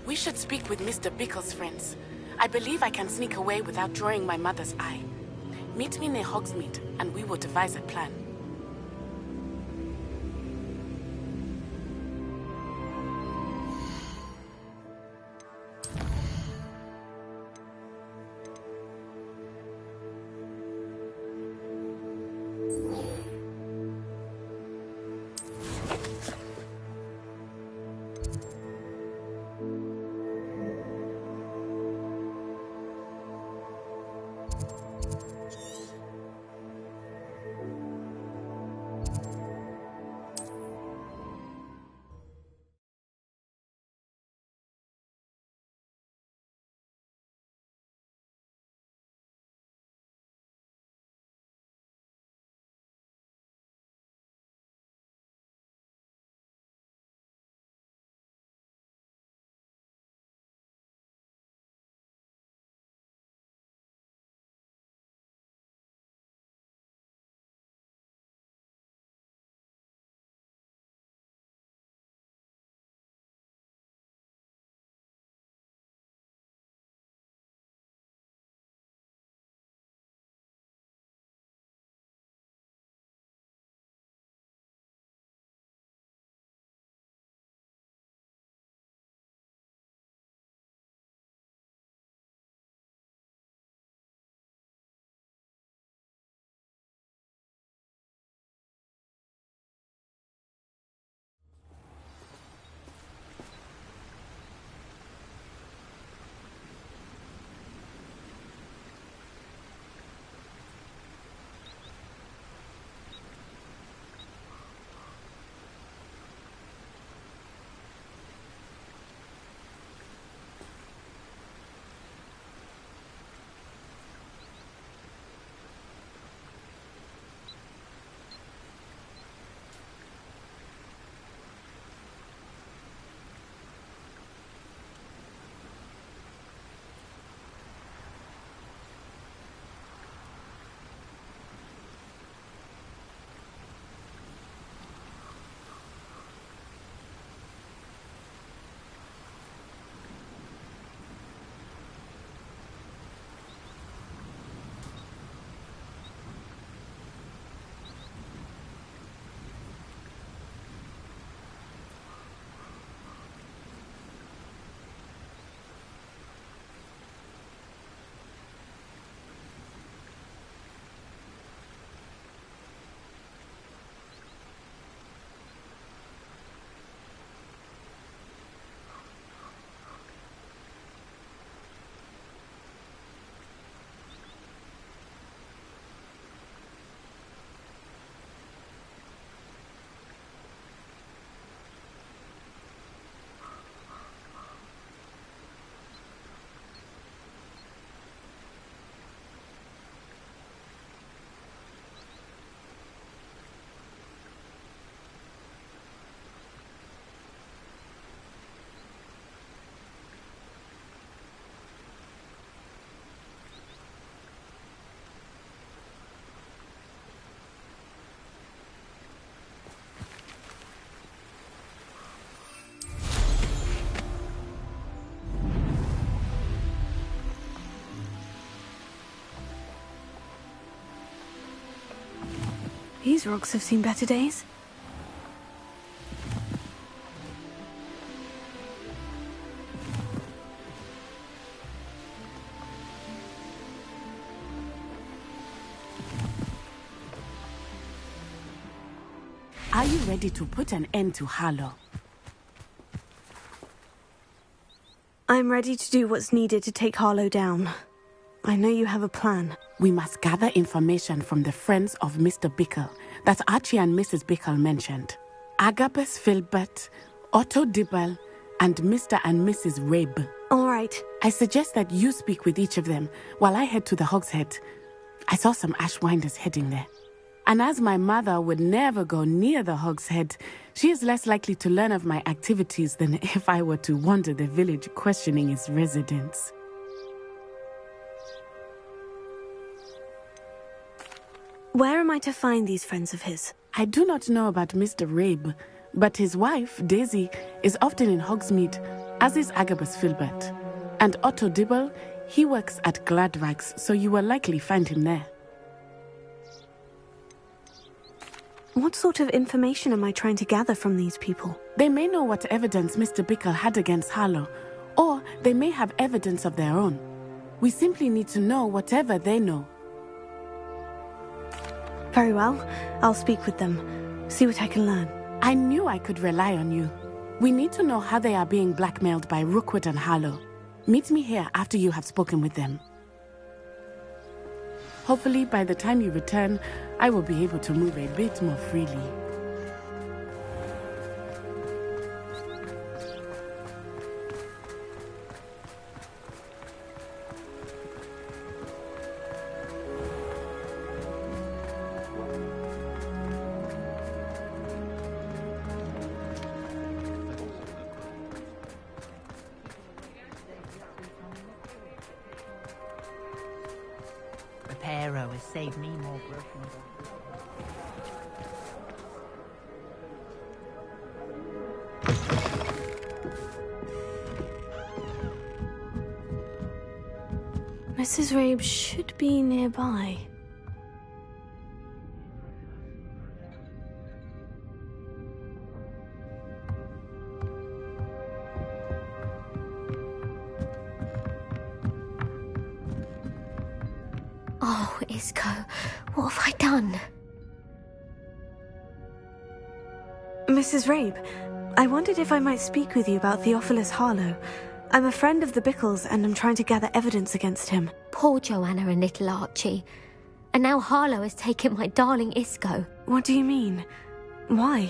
We should speak with Mr. Bickle's friends. I believe I can sneak away without drawing my mother's eye. Meet me near Hogsmeade, and we will devise a plan. These rocks have seen better days. Are you ready to put an end to Harlow? I'm ready to do what's needed to take Harlow down. I know you have a plan. We must gather information from the friends of Mr. Bickle that Archie and Mrs. Bickle mentioned. Agabus Filbert, Otto Dibble, and Mr. and Mrs. Rabe. All right. I suggest that you speak with each of them while I head to the Hogshead. I saw some Ashwinders heading there. And as my mother would never go near the Hogshead, she is less likely to learn of my activities than if I were to wander the village questioning its residents. Where am I to find these friends of his? I do not know about Mr. Rabe, but his wife, Daisy, is often in Hogsmeade, as is Agabus Filbert. And Otto Dibble, he works at Gladrags, so you will likely find him there. What sort of information am I trying to gather from these people? They may know what evidence Mr. Bickle had against Harlow, or they may have evidence of their own. We simply need to know whatever they know. Very well. I'll speak with them. See what I can learn. I knew I could rely on you. We need to know how they are being blackmailed by Rookwood and Harlow. Meet me here after you have spoken with them. Hopefully, by the time you return, I will be able to move a bit more freely. Reparo has saved me more broken. Mrs. Rabe should be nearby. Oh, Isco, what have I done? Mrs. Rabe, I wondered if I might speak with you about Theophilus Harlow. I'm a friend of the Bickles and I'm trying to gather evidence against him. Poor Joanna and little Archie. And now Harlow has taken my darling Isco. What do you mean? Why?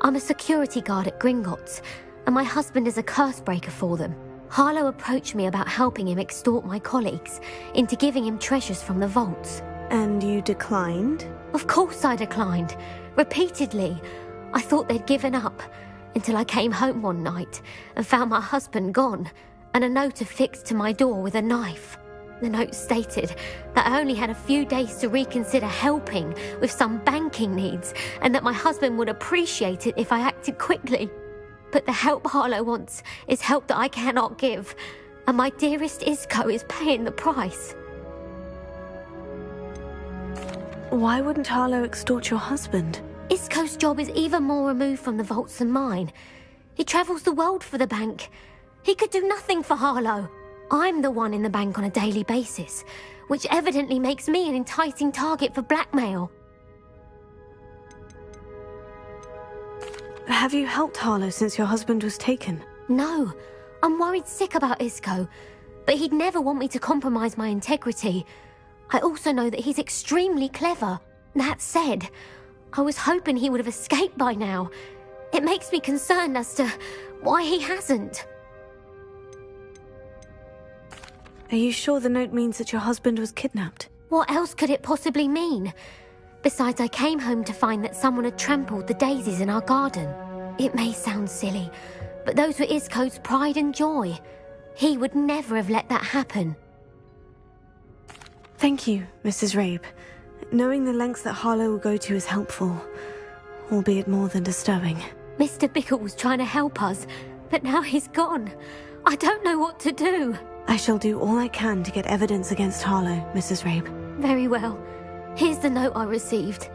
I'm a security guard at Gringotts, and my husband is a curse breaker for them. Harlow approached me about helping him extort my colleagues into giving him treasures from the vaults. And you declined? Of course I declined. Repeatedly. I thought they'd given up, until I came home one night and found my husband gone, and a note affixed to my door with a knife. The note stated that I only had a few days to reconsider helping with some banking needs, and that my husband would appreciate it if I acted quickly. But the help Harlow wants is help that I cannot give, and my dearest Isco is paying the price. Why wouldn't Harlow extort your husband? Isco's job is even more removed from the vaults than mine. He travels the world for the bank. He could do nothing for Harlow. I'm the one in the bank on a daily basis, which evidently makes me an enticing target for blackmail. Have you helped Harlow since your husband was taken? No, I'm worried sick about Isco, but he'd never want me to compromise my integrity. I also know that he's extremely clever. That said, I was hoping he would have escaped by now. It makes me concerned as to why he hasn't. Are you sure the note means that your husband was kidnapped? What else could it possibly mean? Besides, I came home to find that someone had trampled the daisies in our garden. It may sound silly, but those were Isco's pride and joy. He would never have let that happen. Thank you, Mrs. Rabe. Knowing the lengths that Harlow will go to is helpful, albeit more than disturbing. Mr. Bickle was trying to help us, but now he's gone. I don't know what to do. I shall do all I can to get evidence against Harlow, Mrs. Rabe. Very well. Here's the note I received.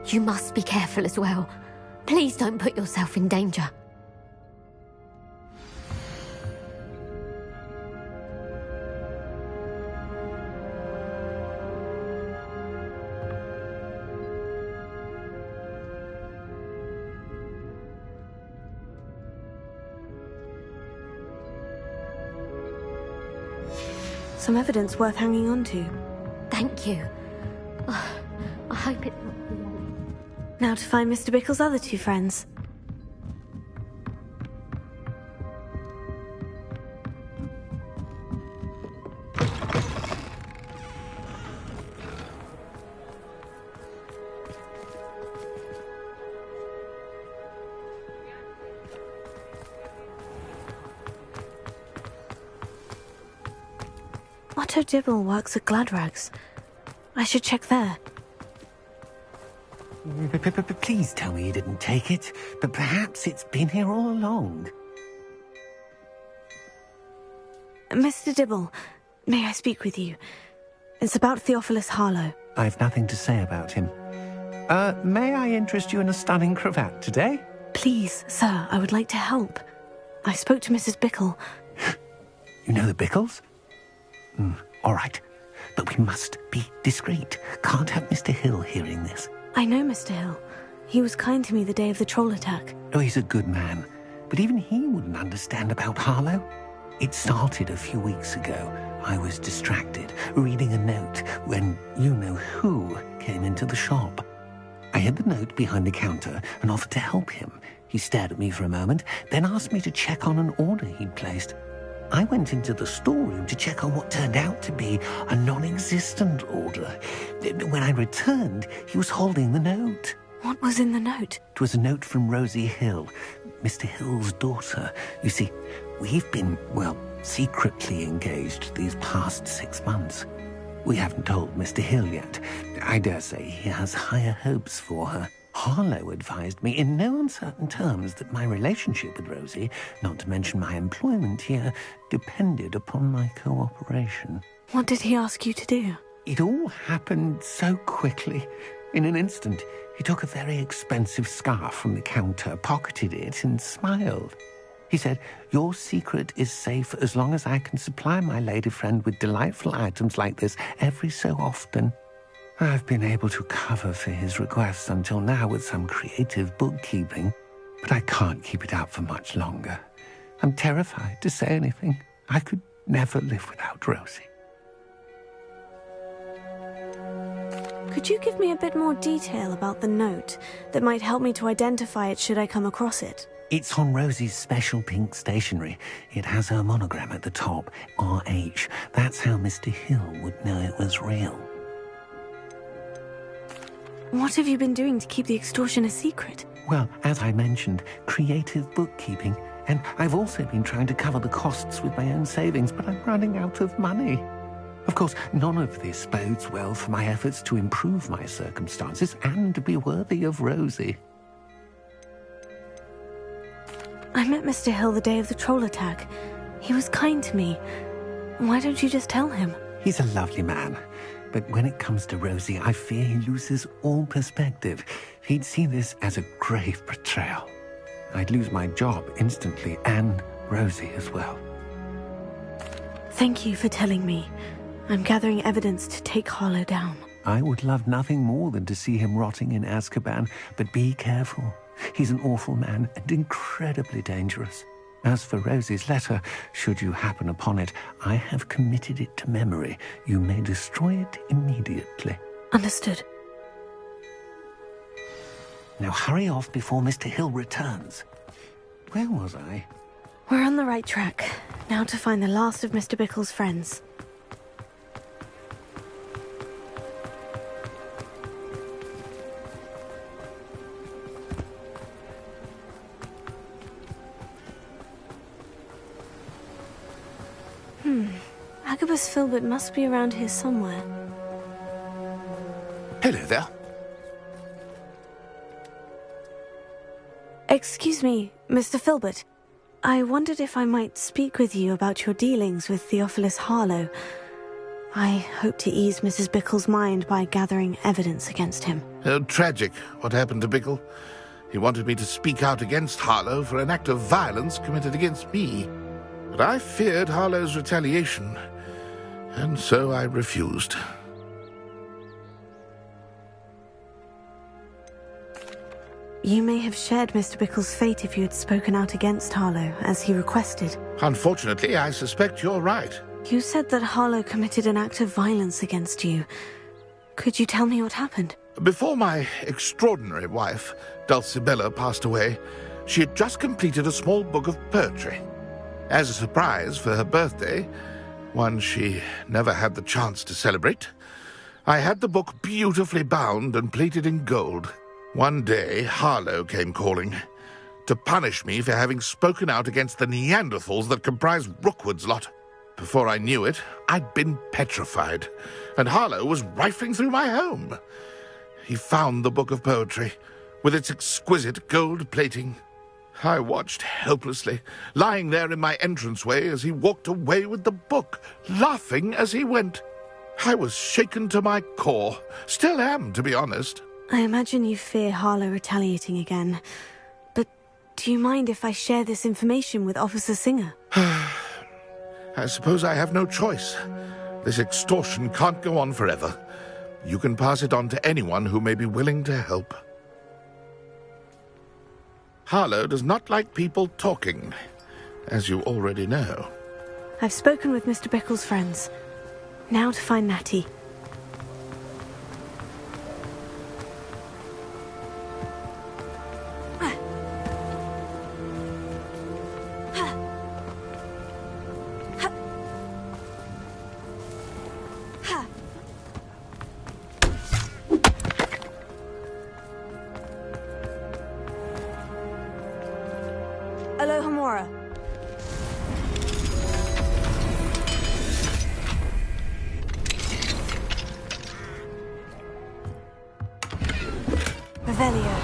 You must be careful as well. Please don't put yourself in danger. Some evidence worth hanging on to. Thank you. I hope it's not too late. Now to find Mr. Bickle's other two friends. Otto Dibble works at Gladrags. I should check there. Please tell me you didn't take it, but perhaps it's been here all along. Mr. Dibble, may I speak with you? It's about Theophilus Harlow. I've nothing to say about him. May I interest you in a stunning cravat today? Please, sir, I would like to help. I spoke to Mrs. Bickle. You know the Bickles? All right. But we must be discreet. Can't have Mr. Hill hearing this. I know Mr. Hill. He was kind to me the day of the troll attack. Oh, he's a good man. But even he wouldn't understand about Harlow. It started a few weeks ago. I was distracted, reading a note, when you-know-who came into the shop. I hid the note behind the counter and offered to help him. He stared at me for a moment, then asked me to check on an order he'd placed. I went into the storeroom to check on what turned out to be a non-existent order. When I returned, he was holding the note. What was in the note? It was a note from Rosie Hill, Mr. Hill's daughter. You see, we've been, secretly engaged these past 6 months. We haven't told Mr. Hill yet. I dare say he has higher hopes for her. Harlow advised me in no uncertain terms that my relationship with Rosie, not to mention my employment here, depended upon my cooperation. What did he ask you to do? It all happened so quickly. In an instant, he took a very expensive scarf from the counter, pocketed it, and smiled. He said, "Your secret is safe as long as I can supply my lady friend with delightful items like this every so often." I've been able to cover for his requests until now with some creative bookkeeping, but I can't keep it up for much longer. I'm terrified to say anything. I could never live without Rosie. Could you give me a bit more detail about the note that might help me to identify it should I come across it? It's on Rosie's special pink stationery. It has her monogram at the top, RH. That's how Mr. Hill would know it was real. What have you been doing to keep the extortion a secret? Well, as I mentioned, creative bookkeeping. And I've also been trying to cover the costs with my own savings, but I'm running out of money. Of course, none of this bodes well for my efforts to improve my circumstances and to be worthy of Rosie. I met Mr. Hill the day of the troll attack. He was kind to me. Why don't you just tell him? He's a lovely man. But when it comes to Rosie, I fear he loses all perspective. He'd see this as a grave betrayal. I'd lose my job instantly, and Rosie as well. Thank you for telling me. I'm gathering evidence to take Harlow down. I would love nothing more than to see him rotting in Azkaban, but be careful. He's an awful man and incredibly dangerous. As for Rosie's letter, should you happen upon it, I have committed it to memory. You may destroy it immediately. Understood. Now hurry off before Mr. Hill returns. Where was I? We're on the right track. Now to find the last of Mr. Bickle's friends. Agabus Filbert must be around here somewhere. Hello there. Excuse me, Mr. Filbert. I wondered if I might speak with you about your dealings with Theophilus Harlow. I hope to ease Mrs. Bickle's mind by gathering evidence against him. Tragic, what happened to Bickle. He wanted me to speak out against Harlow for an act of violence committed against me. But I feared Harlow's retaliation, and so I refused. You may have shared Mr. Bickle's fate if you had spoken out against Harlow, as he requested. Unfortunately, I suspect you're right. You said that Harlow committed an act of violence against you. Could you tell me what happened? Before my extraordinary wife, Dulcibella, passed away, she had just completed a small book of poetry. As a surprise for her birthday, one she never had the chance to celebrate, I had the book beautifully bound and plated in gold. One day, Harlow came calling to punish me for having spoken out against the Neanderthals that comprise Rookwood's lot. Before I knew it, I'd been petrified, and Harlow was rifling through my home. He found the book of poetry, with its exquisite gold plating. I watched helplessly, lying there in my entranceway as he walked away with the book, laughing as he went. I was shaken to my core. Still am, to be honest. I imagine you fear Harlow retaliating again. But do you mind if I share this information with Officer Singer? I suppose I have no choice. This extortion can't go on forever. You can pass it on to anyone who may be willing to help. Harlow does not like people talking, as you already know. I've spoken with Mr. Bickle's friends. Now to find Natty. Aloha Mora. Revelio.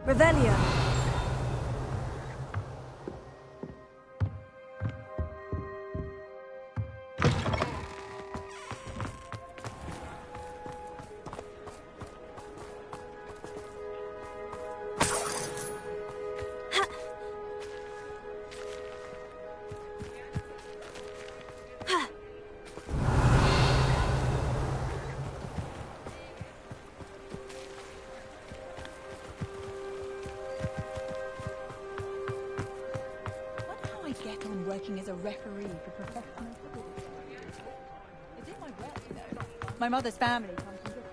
Revelio. Working as a referee for professional football. It's in my work, you know. My mother's family comes from just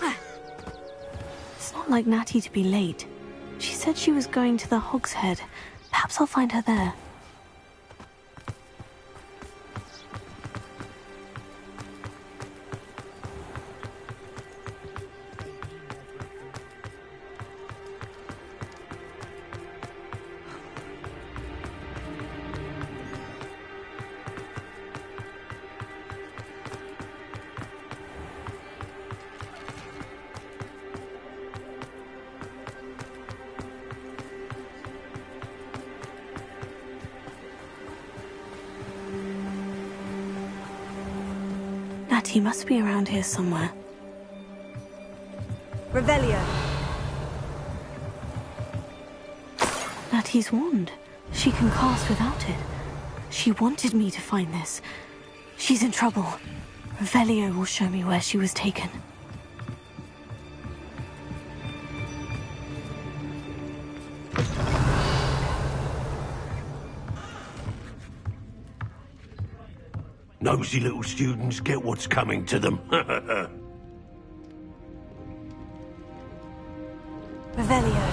outside. It's not like Natty to be late. She said she was going to the Hog's Head. Perhaps I'll find her there. He must be around here somewhere. Revelio. Natty's wand. She can cast without it. She wanted me to find this. She's in trouble. Revelio will show me where she was taken. Nosy little students get what's coming to them. Revelio.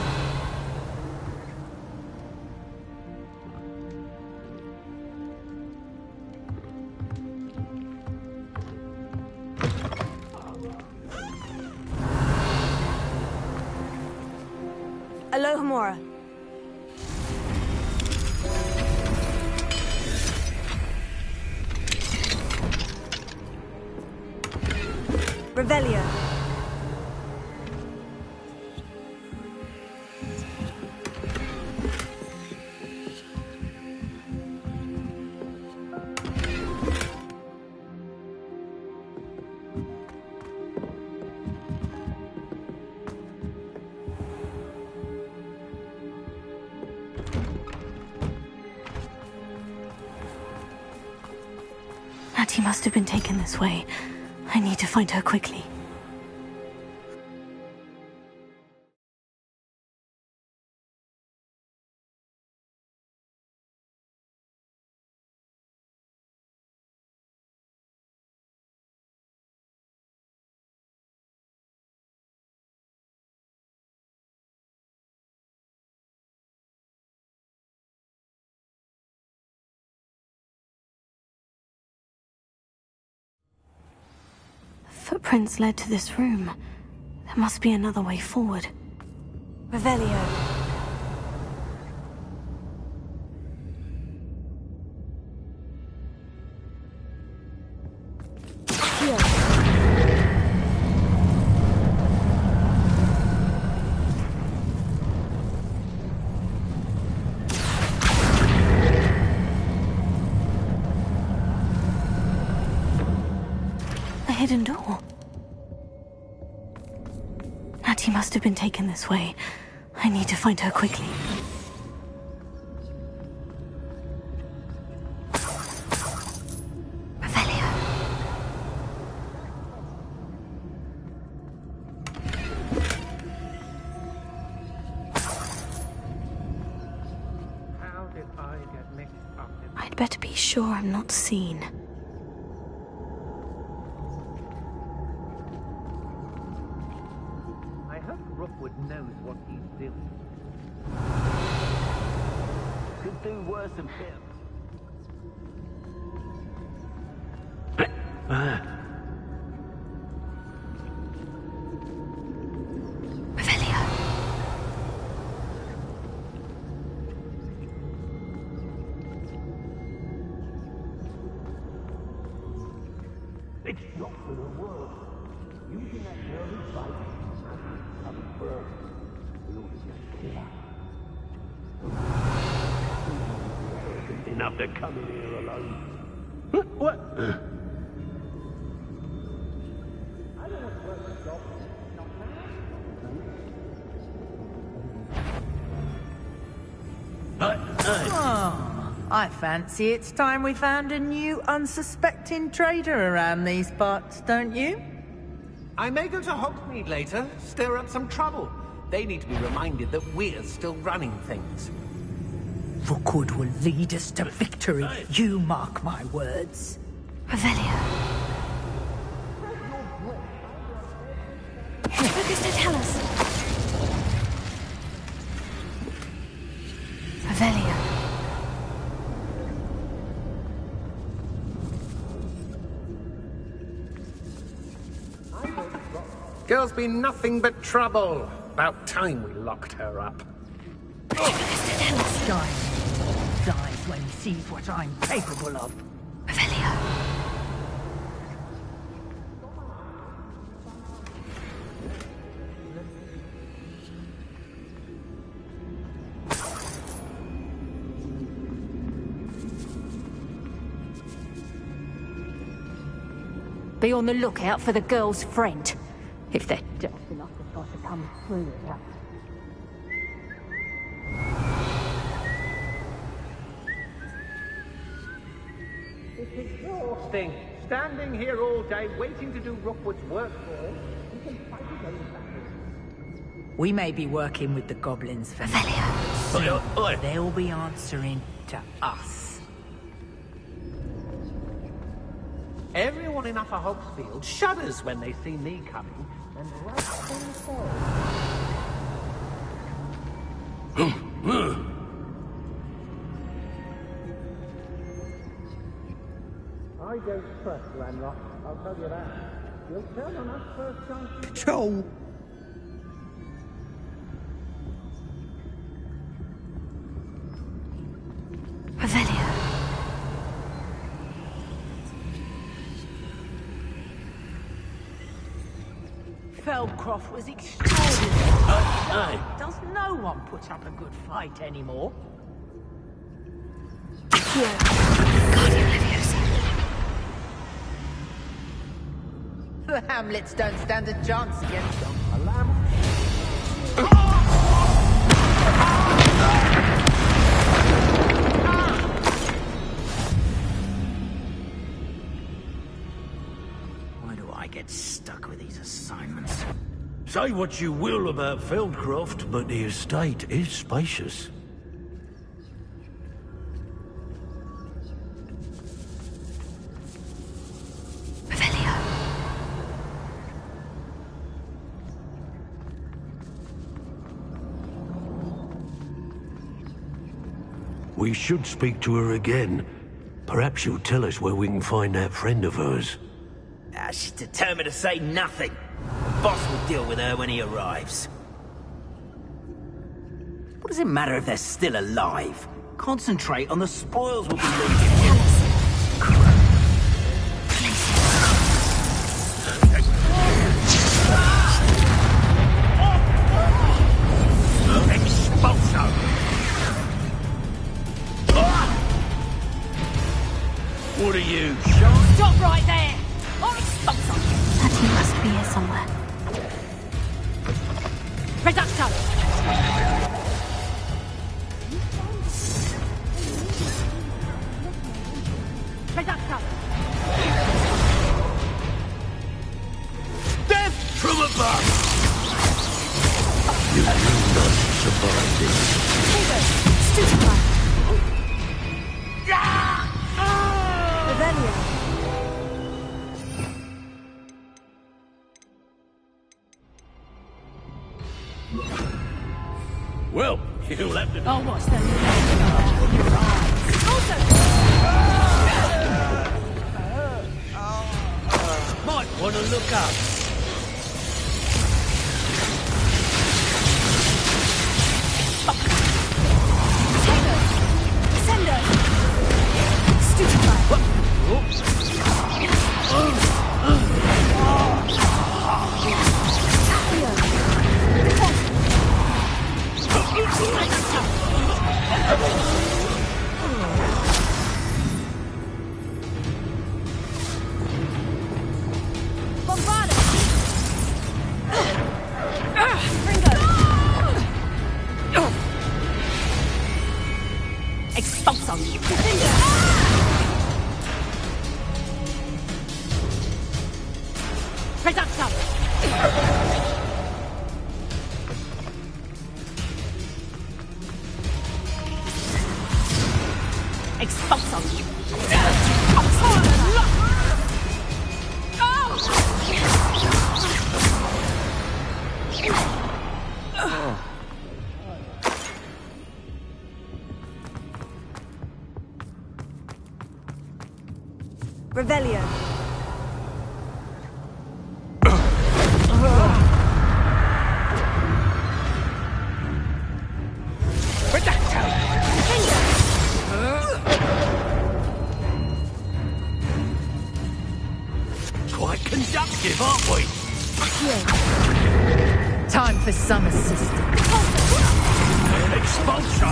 Alohomora. Revelio. Natty must have been taken this way. I need to find her quickly. Footprints led to this room. There must be another way forward. Revelio. A hidden door. Natty must have been taken this way. I need to find her quickly. Revelio. How did I get mixed up in... I'd better be sure I'm not seen. I hope Rookwood knows what he's doing. Could do worse than him. Revelio. It's not for the world. Using that nervous fight. Enough to come in here alone. What? Oh, I fancy it's time we found a new unsuspecting trader around these parts, don't you? I may go to Hogsmeade later, stir up some trouble. They need to be reminded that we're still running things. Rookwood will lead us to victory, you mark my words. Revelio. Focus to tell us. Revelio. Girl's been nothing but trouble. About time we locked her up. Shine dies when he sees what I'm capable of. Revelio. Be on the lookout for the girl's friend, if they're daft enough to try to come through here. It's exhausting. Standing here all day, waiting to do Rookwood's work for us. You can fight his own battles. We may be working with the goblins for Revelio. now. They'll be answering to us. Everyone in Upper Hogsfield shudders when they see me coming, and rightfully so. I don't trust Ranrock, I'll tell you that. You'll turn on us first chance. Joel! Revelio. Feldcroft was extraordinary. Does no one put up a good fight anymore? Here. Guardian Leviosa. The Hamlets don't stand a chance against them. A lamb. Why do I get stuck with these assignments? Say what you will about Feldcroft, but the estate is spacious. Revelio. We should speak to her again. Perhaps she'll tell us where we can find that friend of hers. She's determined to say nothing. The boss will deal with her when he arrives. What does it matter if they're still alive? Concentrate on the spoils we'll be leaving. What are you, Stop right there! That he must be here somewhere. Reducto! Reducto! Death from above! You will not survive this. Stupefy. Revelio. Well, you'll have to... Oh, what's the your eyes? Might want to look up. Sender! Stupefy! Bombada! Ringo! Expulsum! Defender! Reducto! Expulsum! Revelio. Quite conductive, aren't we? Time for some assistance. Expulso!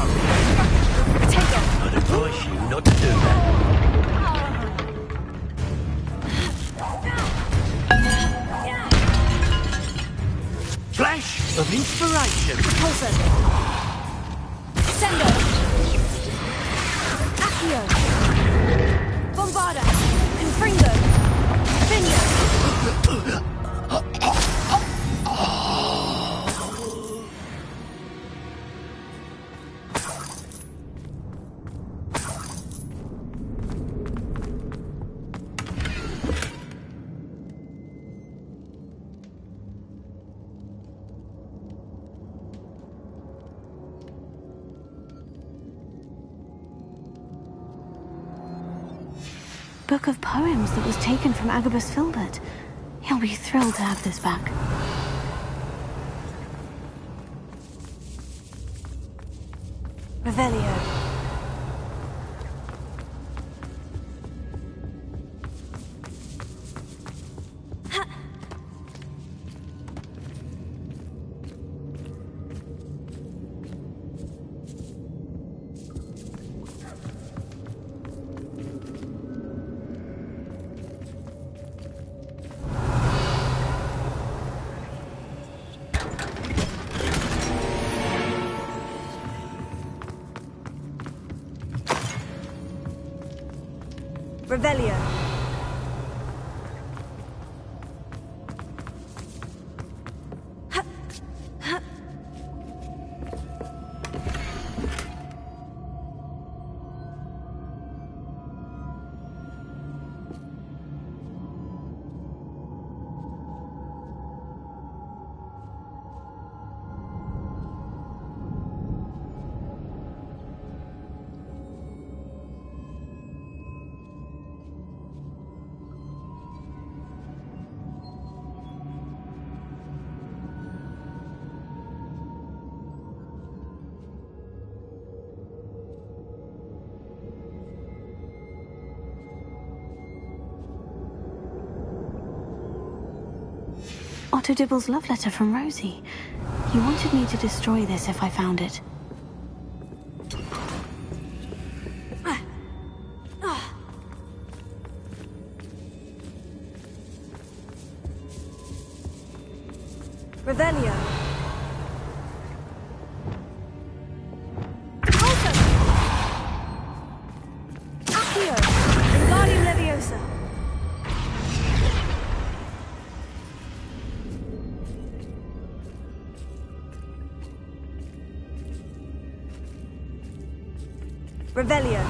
I'd advise you not to do that. Flash of inspiration. Pulsar. Sendo. Accio. Bombada. Confringo. Finger. book of poems that was taken from Agabus Filbert. He'll be thrilled to have this back. Revelio. Revelio. Otto Dibble's love letter from Rosie. He wanted me to destroy this if I found it. Revelio. Alto! Accio! Wingardium Leviosa! Revelio.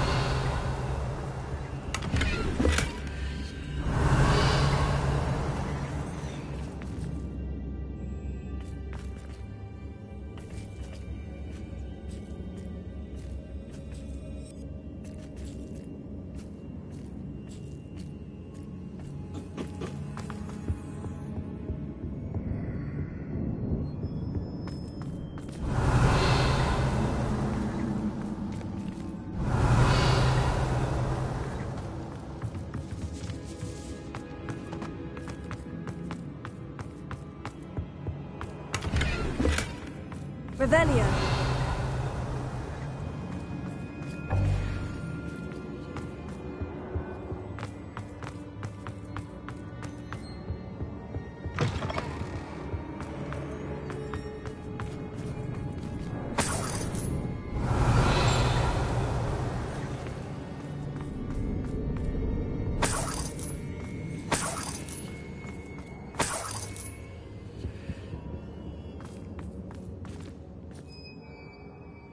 Revelio.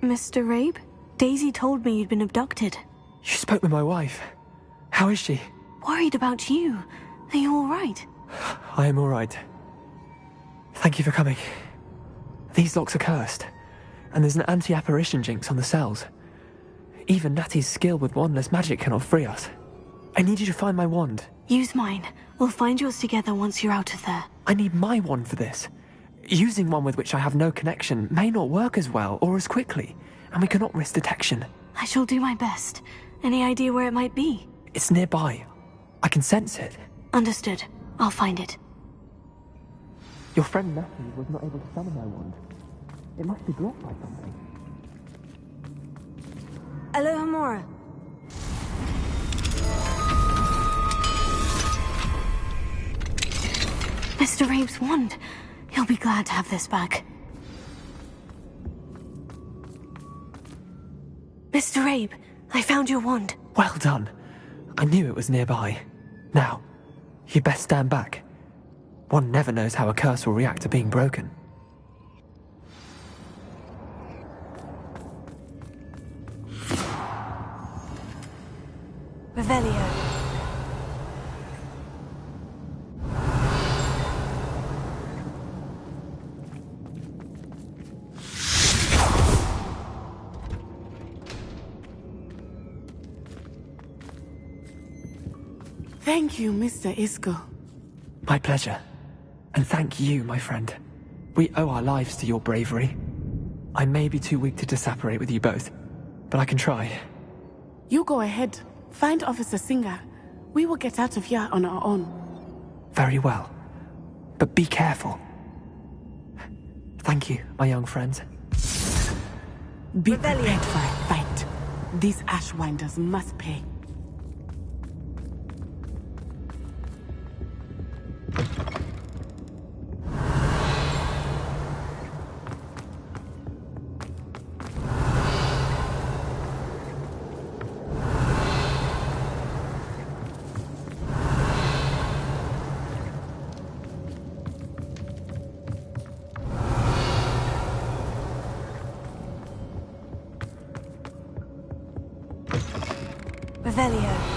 Mr. Rabe? Daisy told me you'd been abducted. You spoke with my wife. How is she? Worried about you. Are you all right? I am all right. Thank you for coming. These locks are cursed, and there's an anti-apparition jinx on the cells. Even Natty's skill with wandless magic cannot free us. I need you to find my wand. Use mine. We'll find yours together once you're out of there. I need my wand for this. Using one with which I have no connection may not work as well or as quickly, and we cannot risk detection. I shall do my best. Any idea where it might be? It's nearby. I can sense it. Understood. I'll find it. Your friend Natty was not able to summon my wand. It must be blocked by something. Alohomora. Mr. Rabe's wand. He'll be glad to have this back. Mr. Rabe, I found your wand. Well done. I knew it was nearby. Now, you'd best stand back. One never knows how a curse will react to being broken. Revelio. Thank you, Mr. Isco. My pleasure. And thank you, my friend. We owe our lives to your bravery. I may be too weak to disapparate with you both, but I can try. You go ahead. Find Officer Singer. We will get out of here on our own. Very well. But be careful. Thank you, my young friends. Be prepared for a fight. These Ashwinders must pay. Revelio.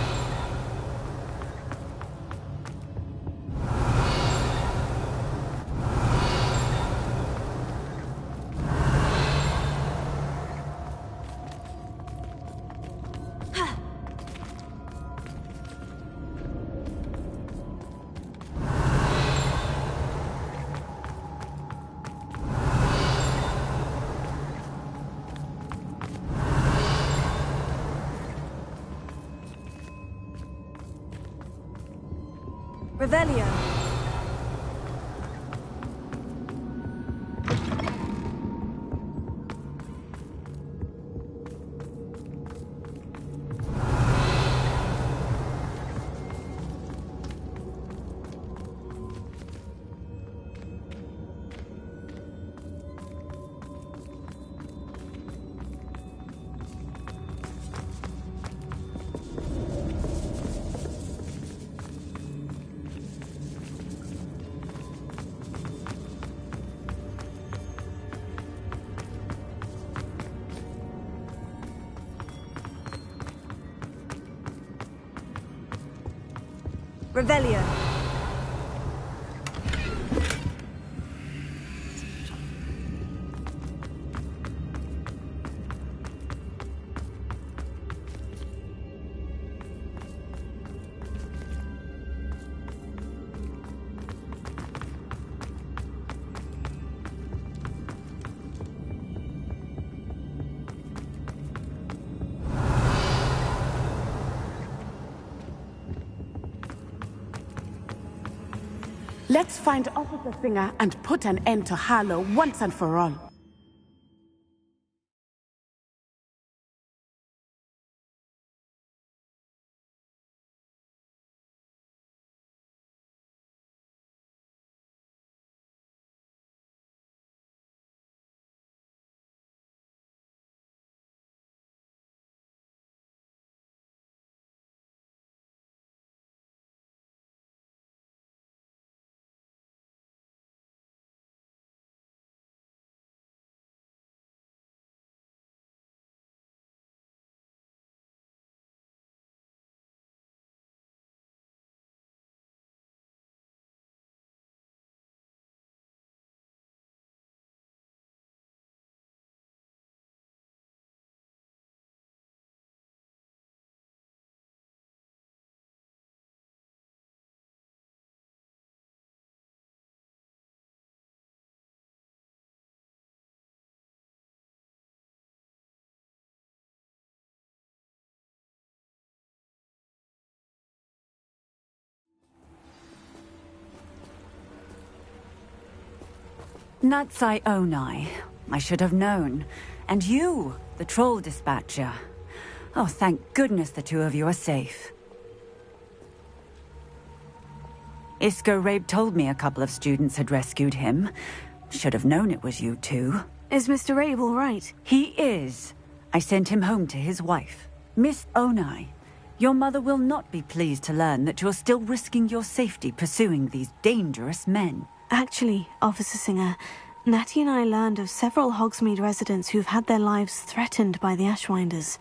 Revelio. Revelio. Let's find Officer Singer and put an end to Harlow once and for all. Natsai Onai. I should have known. And you, the troll dispatcher. Oh, thank goodness the two of you are safe. Isco Rabe told me a couple of students had rescued him. Should have known it was you two. Is Mr. Rabe all right? He is. I sent him home to his wife. Miss Onai, your mother will not be pleased to learn that you're still risking your safety pursuing these dangerous men. Actually, Officer Singer, Natty and I learned of several Hogsmeade residents who've had their lives threatened by the Ashwinders.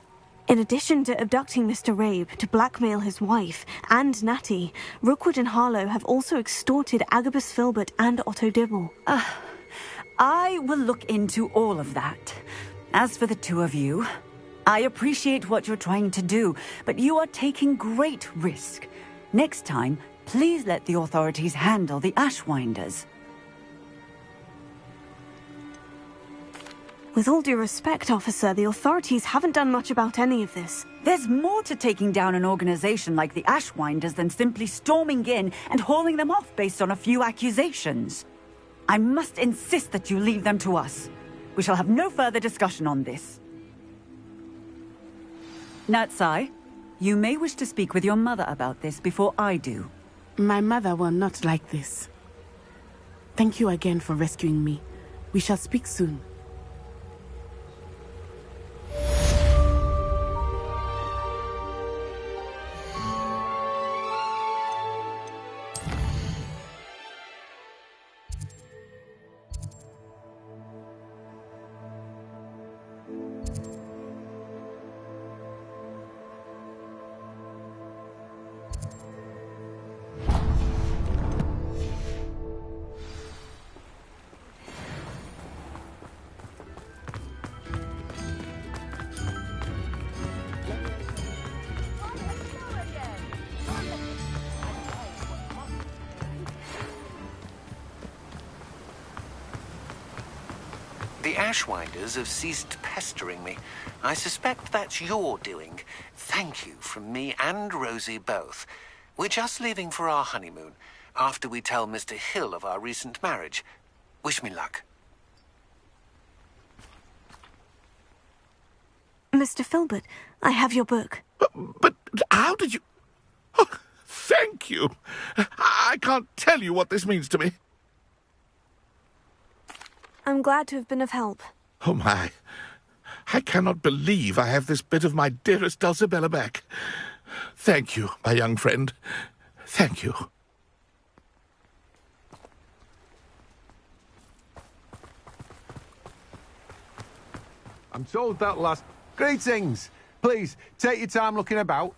In addition to abducting Mr. Rabe to blackmail his wife and Natty, Rookwood and Harlow have also extorted Agabus Filbert and Otto Dibble. I will look into all of that. As for the two of you, I appreciate what you're trying to do, but you are taking great risk. Next time, please let the authorities handle the Ashwinders. With all due respect, officer, the authorities haven't done much about any of this. There's more to taking down an organization like the Ashwinders than simply storming in and hauling them off based on a few accusations. I must insist that you leave them to us. We shall have no further discussion on this. Natsai, you may wish to speak with your mother about this before I do. My mother will not like this. Thank you again for rescuing me. We shall speak soon. The Ashwinders have ceased pestering me. I suspect that's your doing. Thank you from me and Rosie both. We're just leaving for our honeymoon, after we tell Mr. Hill of our recent marriage. Wish me luck. Mr. Filbert, I have your book. But how did you... Oh, thank you. I can't tell you what this means to me. I'm glad to have been of help. Oh, my. I cannot believe I have this bit of my dearest Dulcibella back. Thank you, my young friend. Thank you. I'm told that last... Greetings! Please, take your time looking about.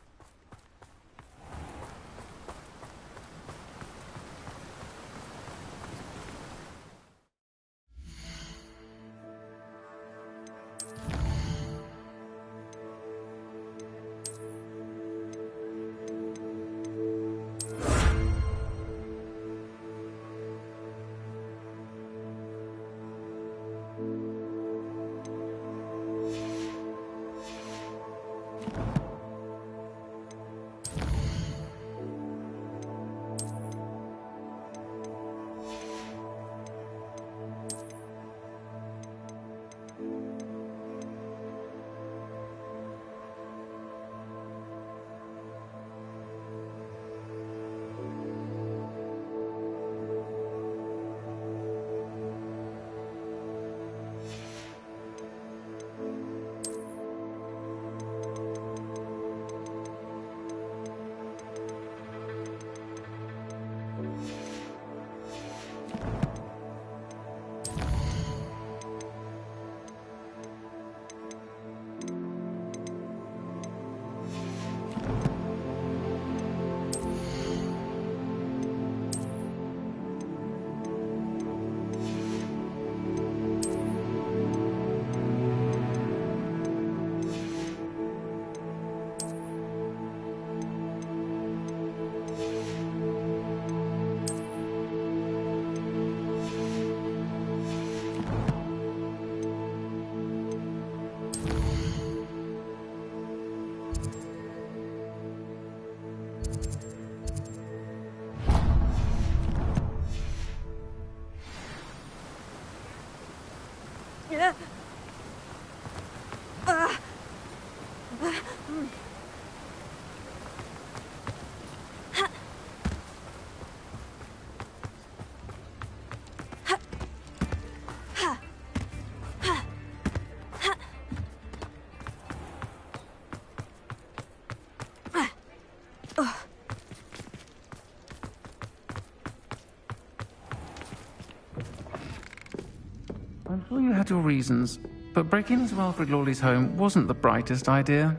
I'm sure you had your reasons, but breaking into Alfred Lawley's home wasn't the brightest idea.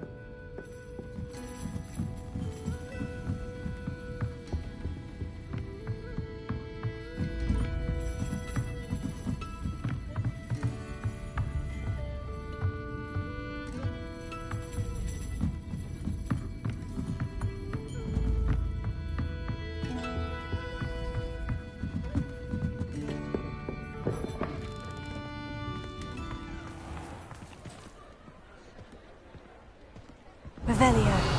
Revelio.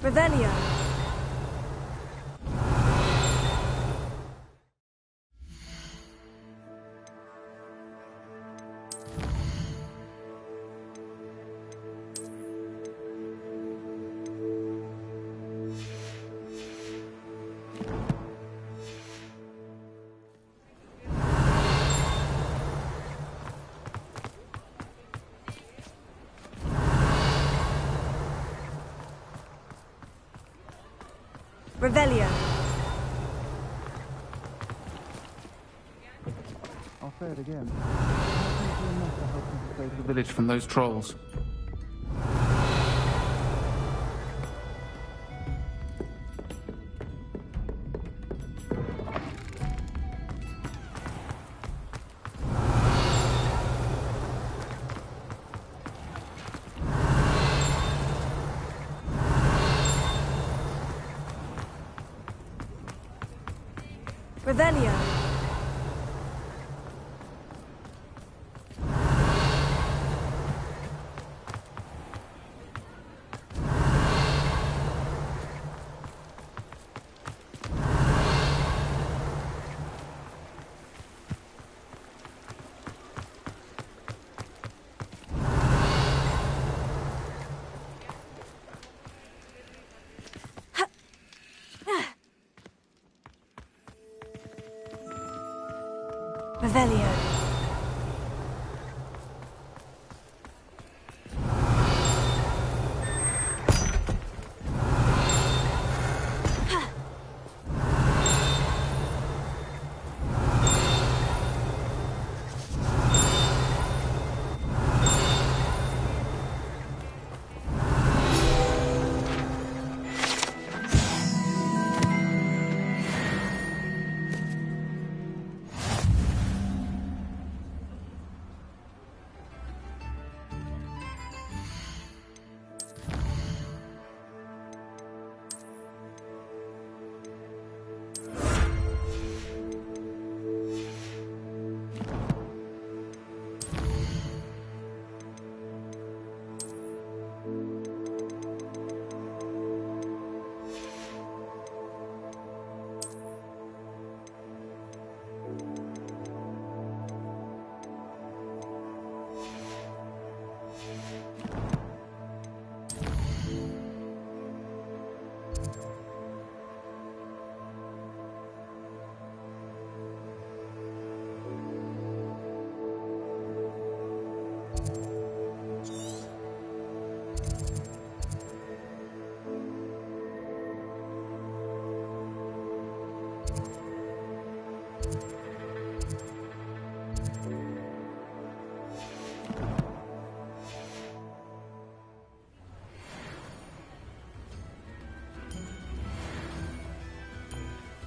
Revelio. Revelio. I'll say it again. Enough to help them save the village from those trolls. Revelio. Revelio.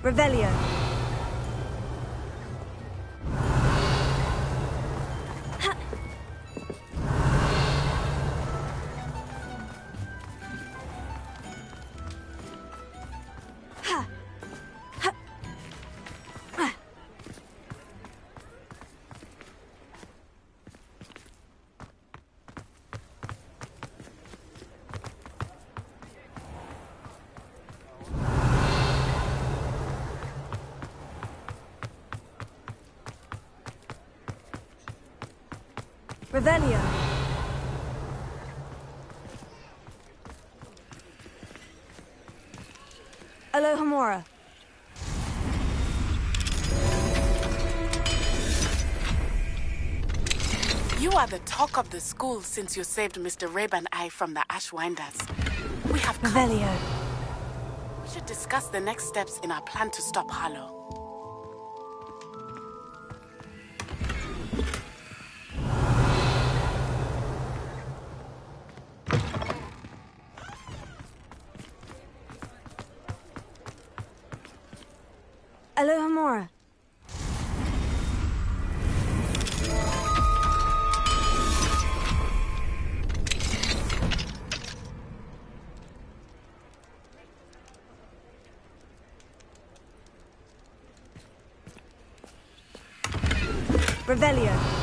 Revelio. Revelio. Alohomora. You are the talk of the school since you saved Mr. Rabe and I from the Ashwinders. We have come. Revelio. We should discuss the next steps in our plan to stop Harlow. Alohomora. Revelio.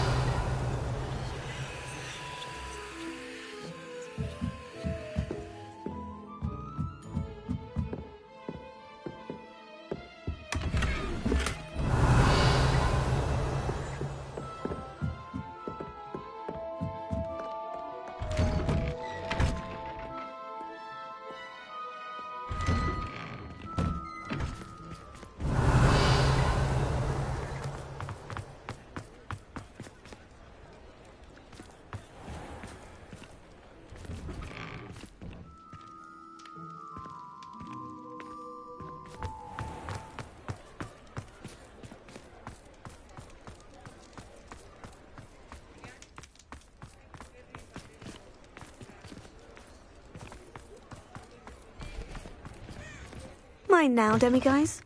Mine now, demiguise.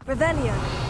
Revelio.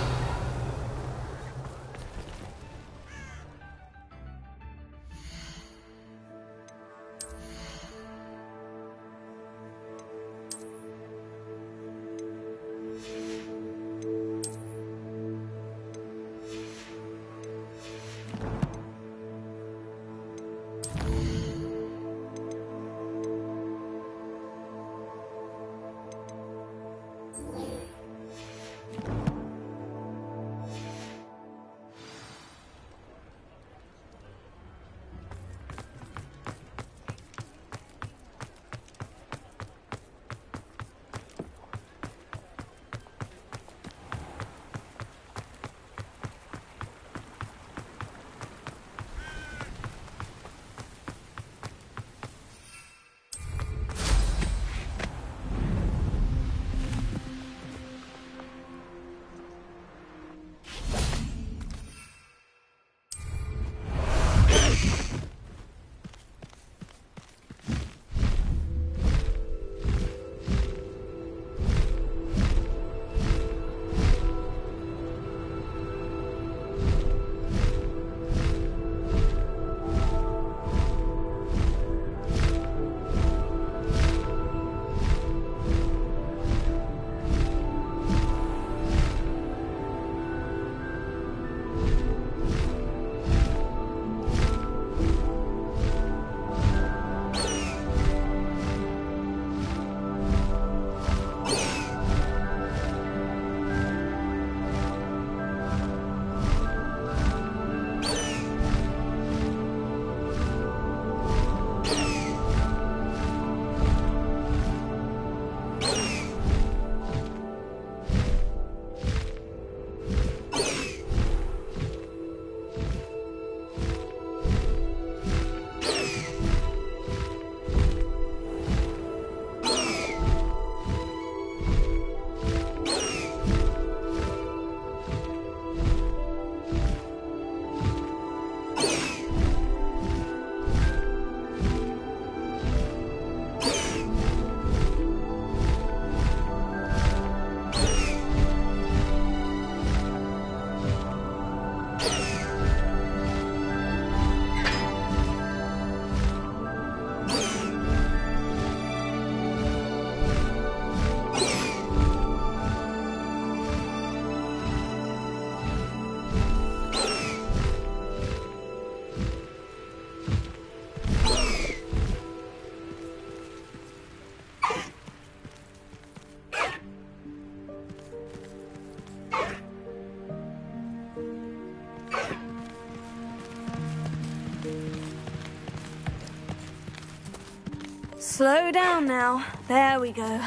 Slow down now. There we go.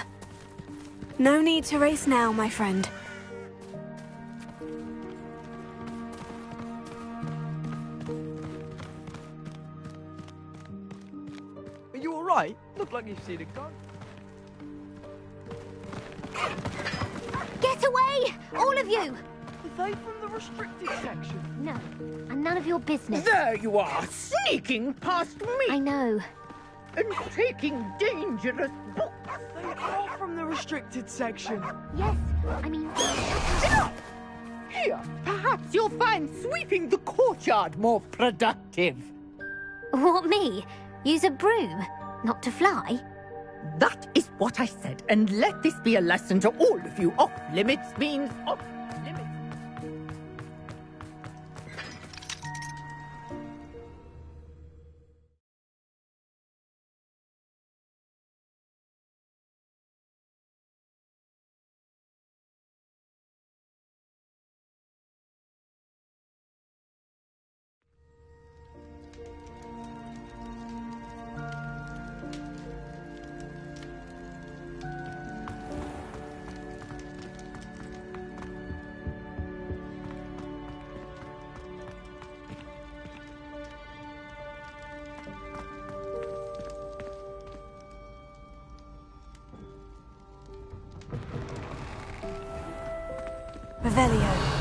No need to race now, my friend. Are you alright? Look like you've seen a gun. Get away! All of you! Are they from the restricted section? No, and none of your business. There you are, sneaking past me! I know. And taking dangerous books! They are from the restricted section. Yes, I mean... Here, perhaps you'll find sweeping the courtyard more productive. What, me? Use a broom? Not to fly? That is what I said, and let this be a lesson to all of you. Off-limits means off-limits. Revelio.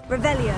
Revelio.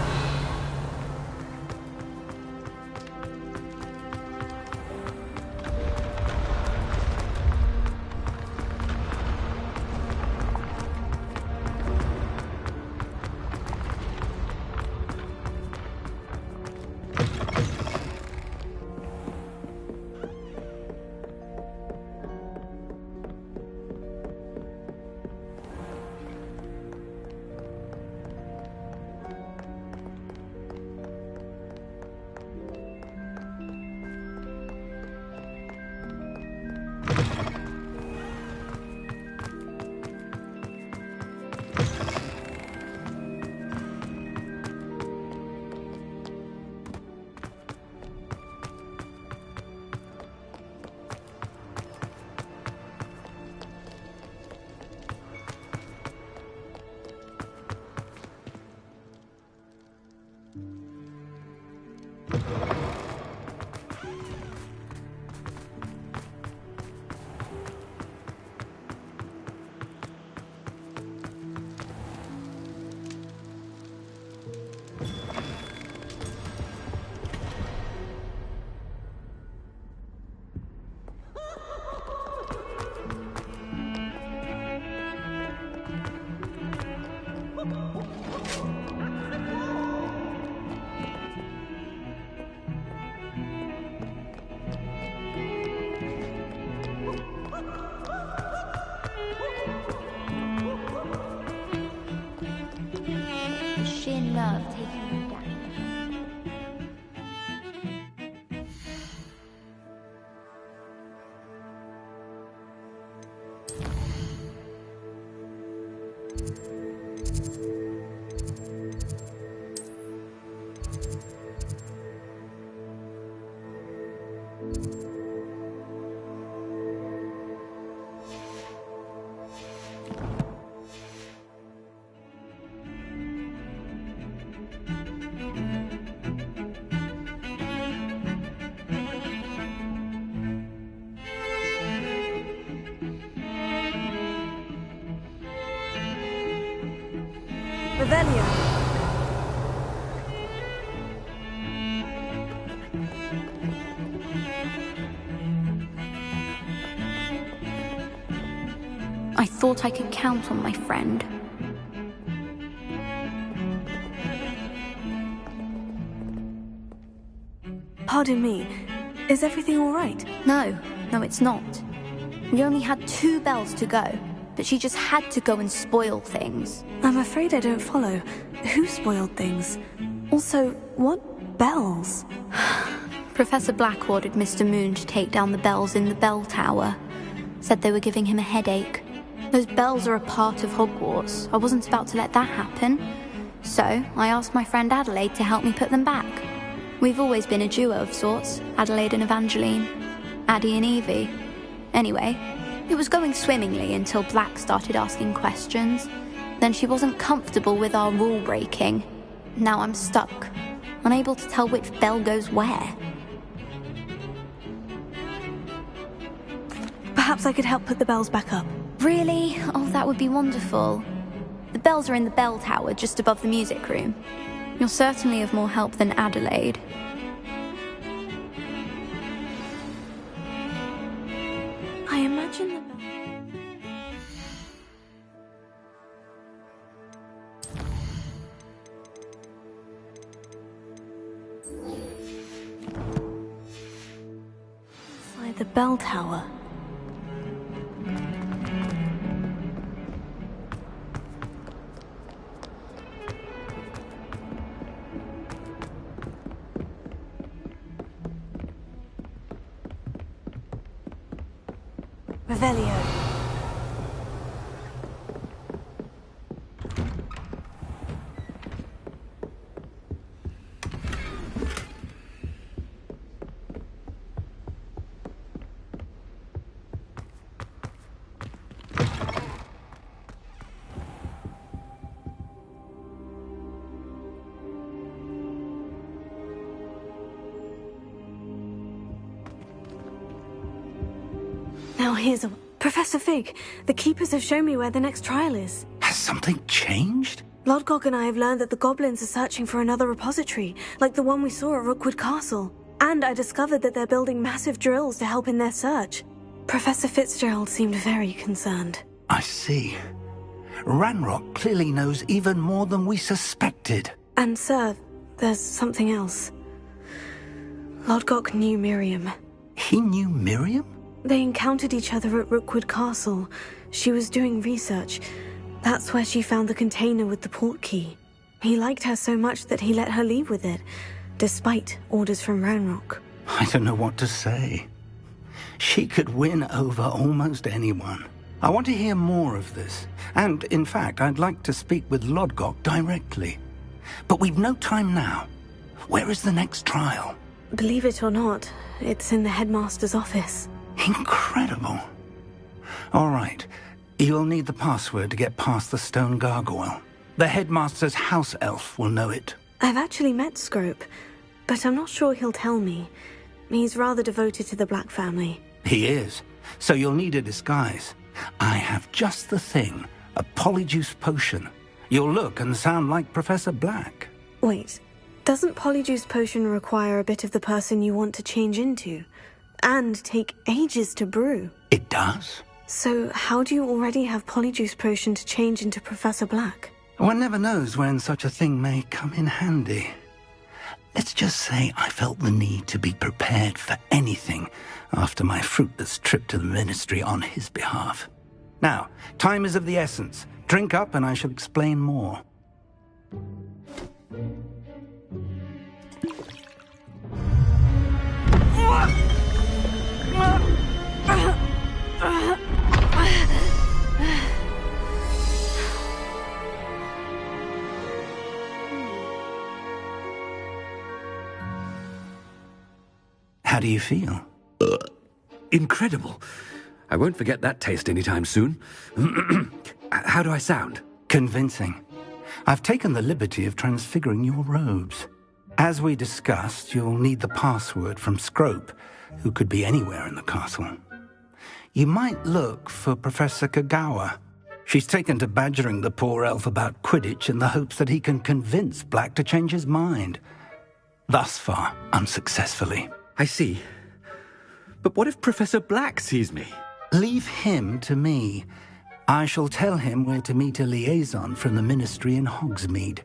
Sheer nerve taking him down. Revelio. I thought I could count on my friend. Pardon me, is everything all right? No, it's not. We only had 2 bells to go, but she just had to go and spoil things. I'm afraid I don't follow. Who spoiled things? Also, what bells? Professor Black ordered Mr. Moon to take down the bells in the bell tower. Said they were giving him a headache. Those bells are a part of Hogwarts. I wasn't about to let that happen. So, I asked my friend Adelaide to help me put them back. We've always been a duo of sorts, Adelaide and Evangeline. Addie and Evie. Anyway, it was going swimmingly until Black started asking questions. Then she wasn't comfortable with our rule breaking. Now I'm stuck, unable to tell which bell goes where. Perhaps I could help put the bells back up. Really? Oh, that would be wonderful. The bells are in the bell tower just above the music room. You're certainly of more help than Adelaide. I imagine the bell... Inside the bell tower. Revelio. Now here's a... Professor Fig, the Keepers have shown me where the next trial is. Has something changed? Lodgok and I have learned that the goblins are searching for another repository, like the one we saw at Rookwood Castle. And I discovered that they're building massive drills to help in their search. Professor Fitzgerald seemed very concerned. I see. Ranrock clearly knows even more than we suspected. And sir, there's something else. Lodgok knew Miriam. He knew Miriam? They encountered each other at Rookwood Castle. She was doing research. That's where she found the container with the port key. He liked her so much that he let her leave with it, despite orders from Ranrock. I don't know what to say. She could win over almost anyone. I want to hear more of this. And, in fact, I'd like to speak with Lodgok directly. But we've no time now. Where is the next trial? Believe it or not, it's in the headmaster's office. Incredible. All right. You'll need the password to get past the stone gargoyle. The headmaster's house elf will know it. I've actually met Scrope, but I'm not sure he'll tell me. He's rather devoted to the Black family. He is. So you'll need a disguise. I have just the thing. A polyjuice potion. You'll look and sound like Professor Black. Wait. Doesn't polyjuice potion require a bit of the person you want to change into? And take ages to brew? It does. So how do you already have polyjuice potion to change into Professor Black? One never knows when such a thing may come in handy. Let's just say I felt the need to be prepared for anything after my fruitless trip to the Ministry on his behalf. Now, time is of the essence. Drink up and I shall explain more. How do you feel? Incredible. I won't forget that taste anytime soon. How do I sound? Convincing. I've taken the liberty of transfiguring your robes. As we discussed, you'll need the password from Scrope, who could be anywhere in the castle. You might look for Professor Kagawa. She's taken to badgering the poor elf about Quidditch in the hopes that he can convince Black to change his mind. Thus far, unsuccessfully. I see. But what if Professor Black sees me? Leave him to me. I shall tell him where to meet a liaison from the Ministry in Hogsmeade.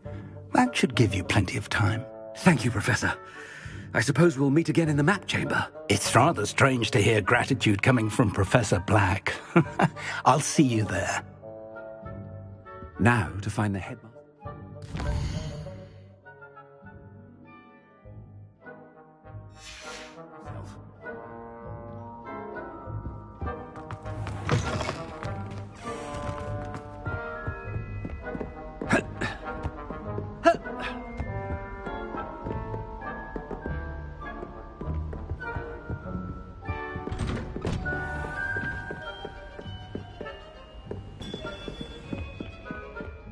That should give you plenty of time. Thank you, Professor. I suppose we'll meet again in the map chamber. It's rather strange to hear gratitude coming from Professor Black. I'll see you there. Now to find the headmaster.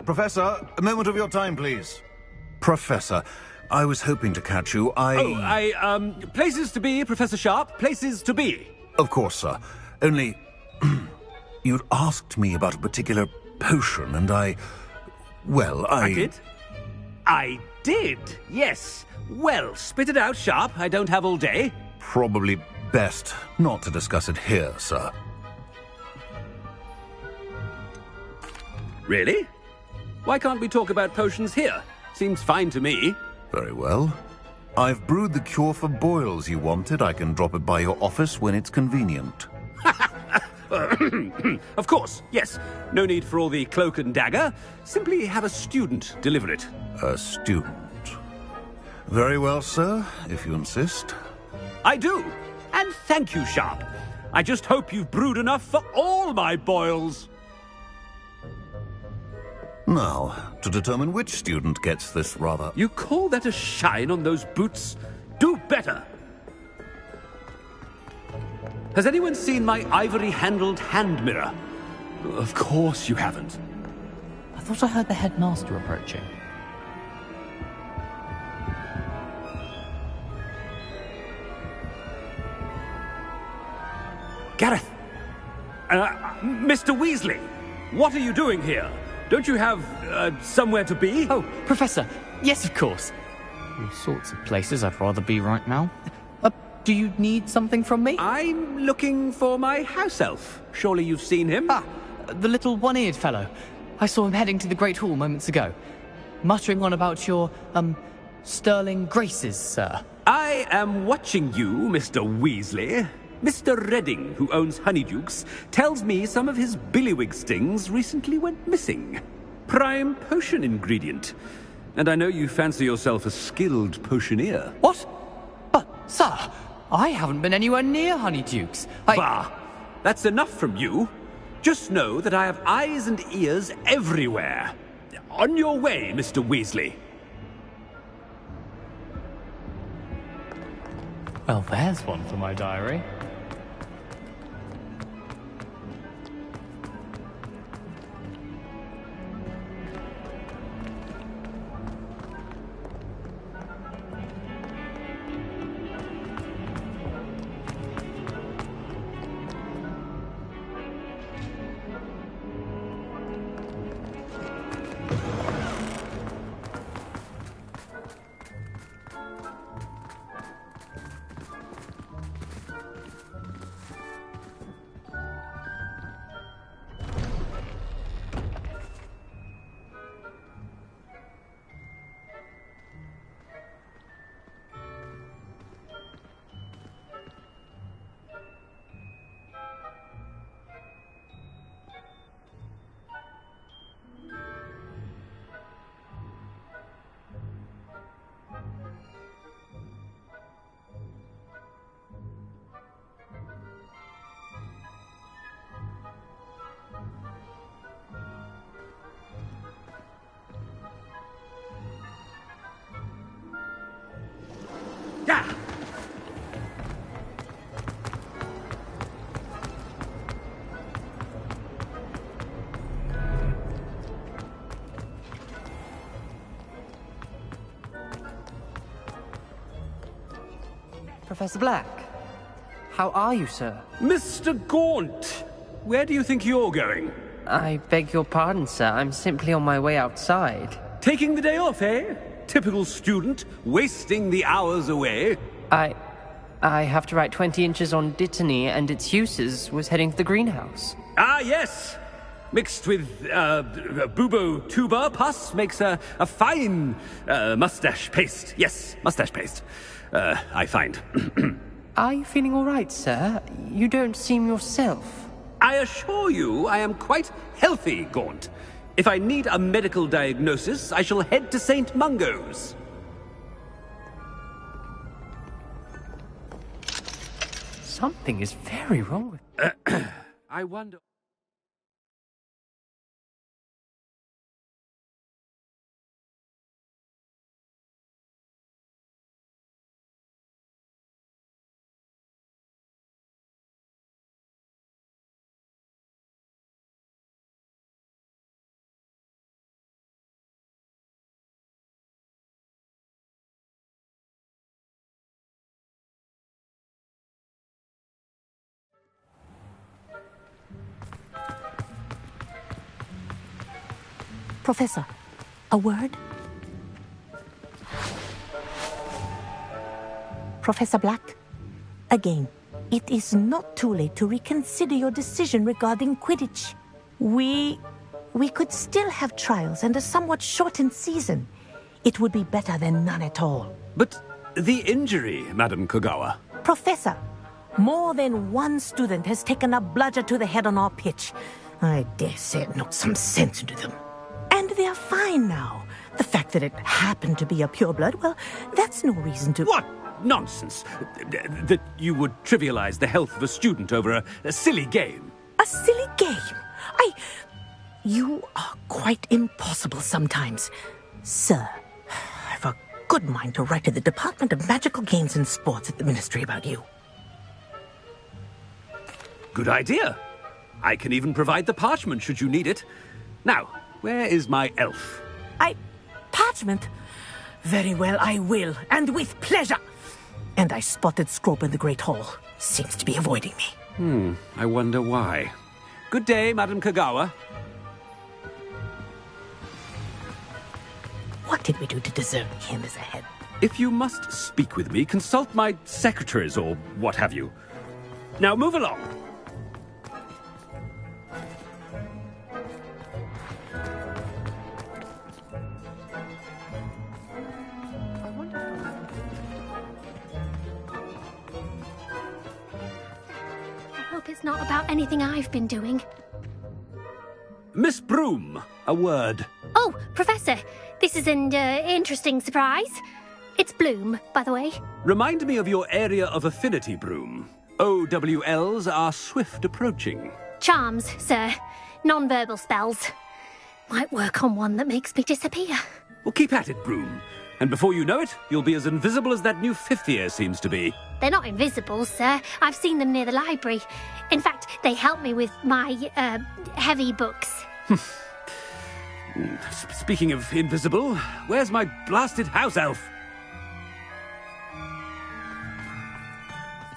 Professor, a moment of your time, please. Professor, I was hoping to catch you. Places to be, Professor Sharp. Places to be. Of course, sir. Only, you'd asked me about a particular potion, and I did? I did, yes. Well, spit it out, Sharp. I don't have all day. Probably best not to discuss it here, sir. Really? Why can't we talk about potions here? Seems fine to me. Very well. I've brewed the cure for boils you wanted. I can drop it by your office when it's convenient. Of course, yes. No need for all the cloak and dagger. Simply have a student deliver it. A student? Very well, sir, if you insist. I do. And thank you, Sharp. I just hope you've brewed enough for all my boils. Now, to determine which student gets this rather... You call that a shine on those boots? Do better! Has anyone seen my ivory-handled hand mirror? Of course you haven't. I thought I heard the headmaster approaching. Gareth! Mr. Weasley! What are you doing here? Don't you have, somewhere to be? Oh, Professor. Yes, of course. All sorts of places I'd rather be right now. Do you need something from me? I'm looking for my house elf. Surely you've seen him? Ah, the little one-eared fellow. I saw him heading to the Great Hall moments ago. Muttering on about your, sterling graces, sir. I am watching you, Mr. Weasley. Mr. Redding, who owns Honeydukes, tells me some of his billywig stings recently went missing. Prime potion ingredient. And I know you fancy yourself a skilled potioneer. What? But, sir, I haven't been anywhere near Honeydukes. Bah! That's enough from you. Just know that I have eyes and ears everywhere. On your way, Mr. Weasley. Well, there's one for my diary. Professor Black, how are you, sir? Mr. Gaunt, where do you think you're going? I beg your pardon, sir. I'm simply on my way outside. Taking the day off, eh? Typical student, wasting the hours away. I have to write 20 inches on Dittany and its uses. Was heading to the greenhouse. Ah, yes! Mixed with, bubo tuber pus makes a fine, mustache paste. Yes, mustache paste. I find. Are you feeling all right, sir? You don't seem yourself. I assure you I am quite healthy, Gaunt. If I need a medical diagnosis, I shall head to St. Mungo's. Something is very wrong with... I wonder... Professor, a word? Professor Black, again, it is not too late to reconsider your decision regarding Quidditch. We could still have trials and a somewhat shortened season. It would be better than none at all. But the injury, Madam Kogawa. Professor, more than one student has taken a bludger to the head on our pitch. I dare say it knocked some sense into them. And they're fine now. The fact that it happened to be a pureblood, well, that's no reason to... What nonsense! That you would trivialize the health of a student over a silly game. A silly game? You are quite impossible sometimes. Sir, I've a good mind to write to the Department of Magical Games and Sports at the Ministry about you. Good idea. I can even provide the parchment should you need it. Now, where is my elf? Parchment? Very well, I will, and with pleasure. And I spotted Scrope in the Great Hall. Seems to be avoiding me. I wonder why. Good day, Madam Kogawa. What did we do to deserve him as a head? If you must speak with me, consult my secretaries or what have you. Now move along. I hope it's not about anything I've been doing. Miss Broom, a word. Oh, Professor, this is an interesting surprise. It's Bloom, by the way. Remind me of your area of affinity, Broom. OWLs are swift approaching. Charms, sir. Non-verbal spells. Might work on one that makes me disappear. Well, keep at it, Broom. And before you know it, you'll be as invisible as that new fifth year seems to be. They're not invisible, sir. I've seen them near the library. In fact, they help me with my, heavy books. Speaking of invisible, where's my blasted house elf?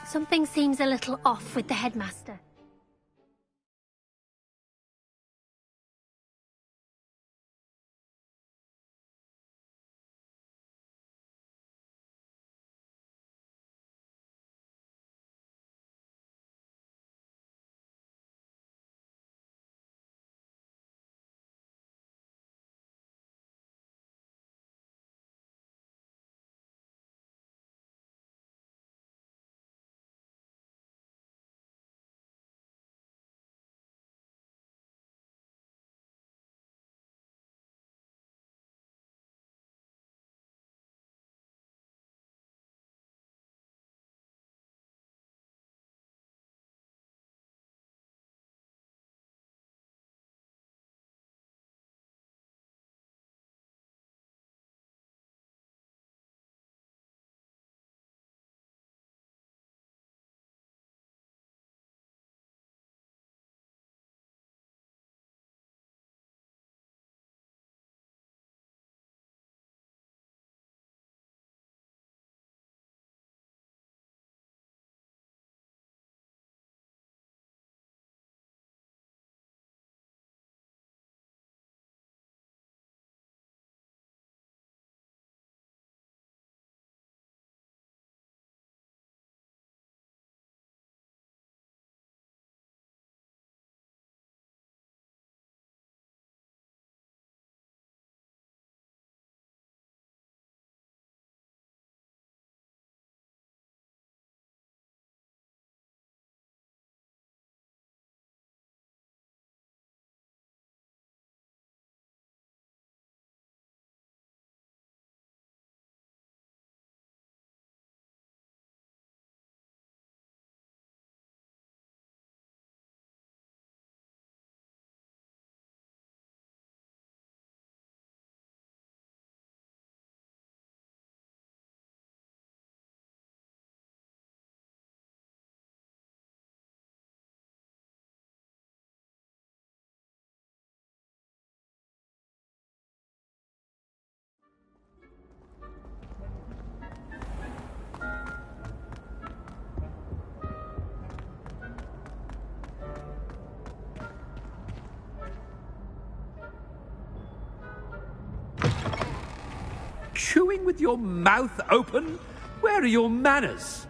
Something seems a little off with the headmaster. chewing with your mouth open? Where are your manners?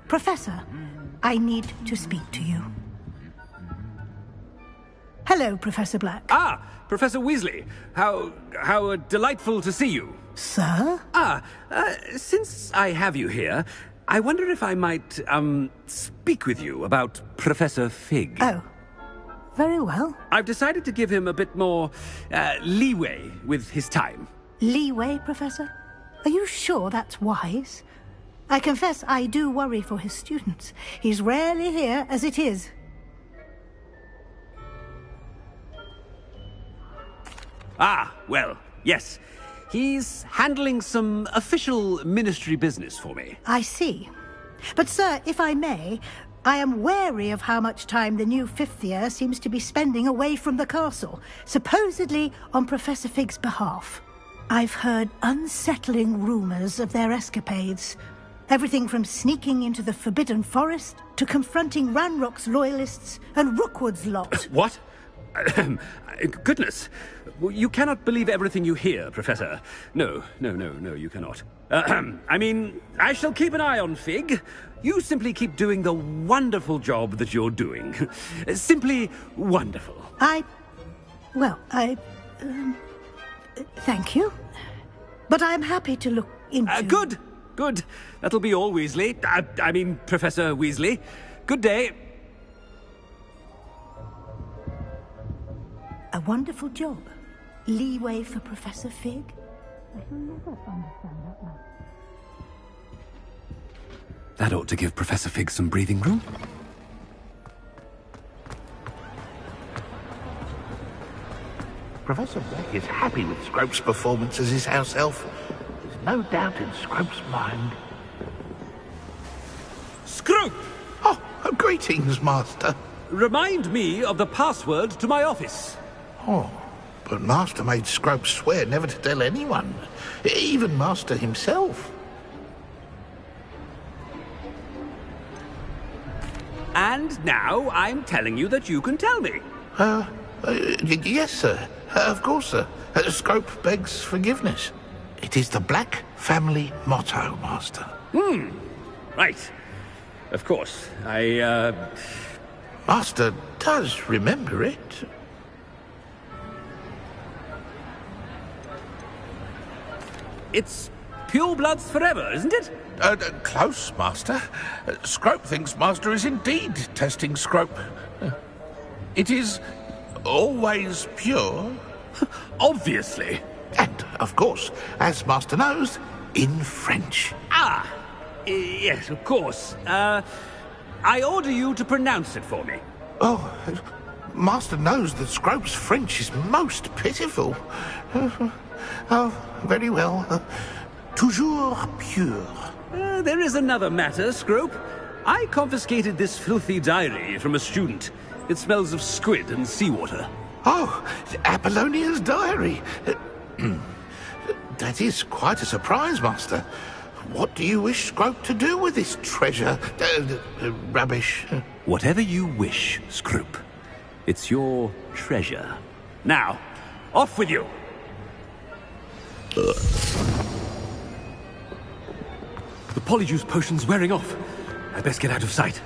Professor, I need to speak to you. Hello, Professor Black. Ah, Professor Weasley. How delightful to see you. Sir? Since I have you here, I wonder if I might, speak with you about Professor Fig. Oh, very well. I've decided to give him a bit more, leeway with his time. Leeway, Professor? Are you sure that's wise? I confess I do worry for his students. He's rarely here as it is. Ah, well, yes. He's handling some official ministry business for me. I see. But, sir, if I may, I am wary of how much time the new fifth year seems to be spending away from the castle, supposedly on Professor Fig's behalf. I've heard unsettling rumours of their escapades. Everything from sneaking into the Forbidden Forest to confronting Ranrock's loyalists and Rookwood's lot. What? Goodness. You cannot believe everything you hear, Professor. No, you cannot. I mean, I shall keep an eye on Fig. You simply keep doing the wonderful job that you're doing. Simply wonderful. Thank you. But I'm happy to look into... Good. That'll be all, Weasley. I mean, Professor Weasley. Good day. A wonderful job. Leeway for Professor Fig? I shall never understand that much. That ought to give Professor Fig some breathing room. Professor Black is happy with Scrope's performance as his house elf. There's no doubt in Scrope's mind. Scrope! Oh, greetings, Master. Remind me of the password to my office. Oh, but Master made Scrope swear never to tell anyone, even Master himself. And now I'm telling you that you can tell me. Yes, sir. Of course, sir. Scrope begs forgiveness. It is the Black family motto, Master. Right. Of course. Master does remember it. It's pure bloods forever, isn't it? Close, Master. Scrope thinks Master is indeed testing Scrope. It is always pure. Obviously. And, of course, as Master knows, in French. Yes, of course. I order you to pronounce it for me. Oh, Master knows that Scrope's French is most pitiful. Oh, very well. Toujours pure. There is another matter, Scrope. I confiscated this filthy diary from a student. It smells of squid and seawater. Oh, Apollonia's diary. That is quite a surprise, Master. What do you wish Scrope to do with this treasure? Rubbish. Whatever you wish, Scrope. It's your treasure. Now, off with you. The polyjuice potion's wearing off. I'd best get out of sight.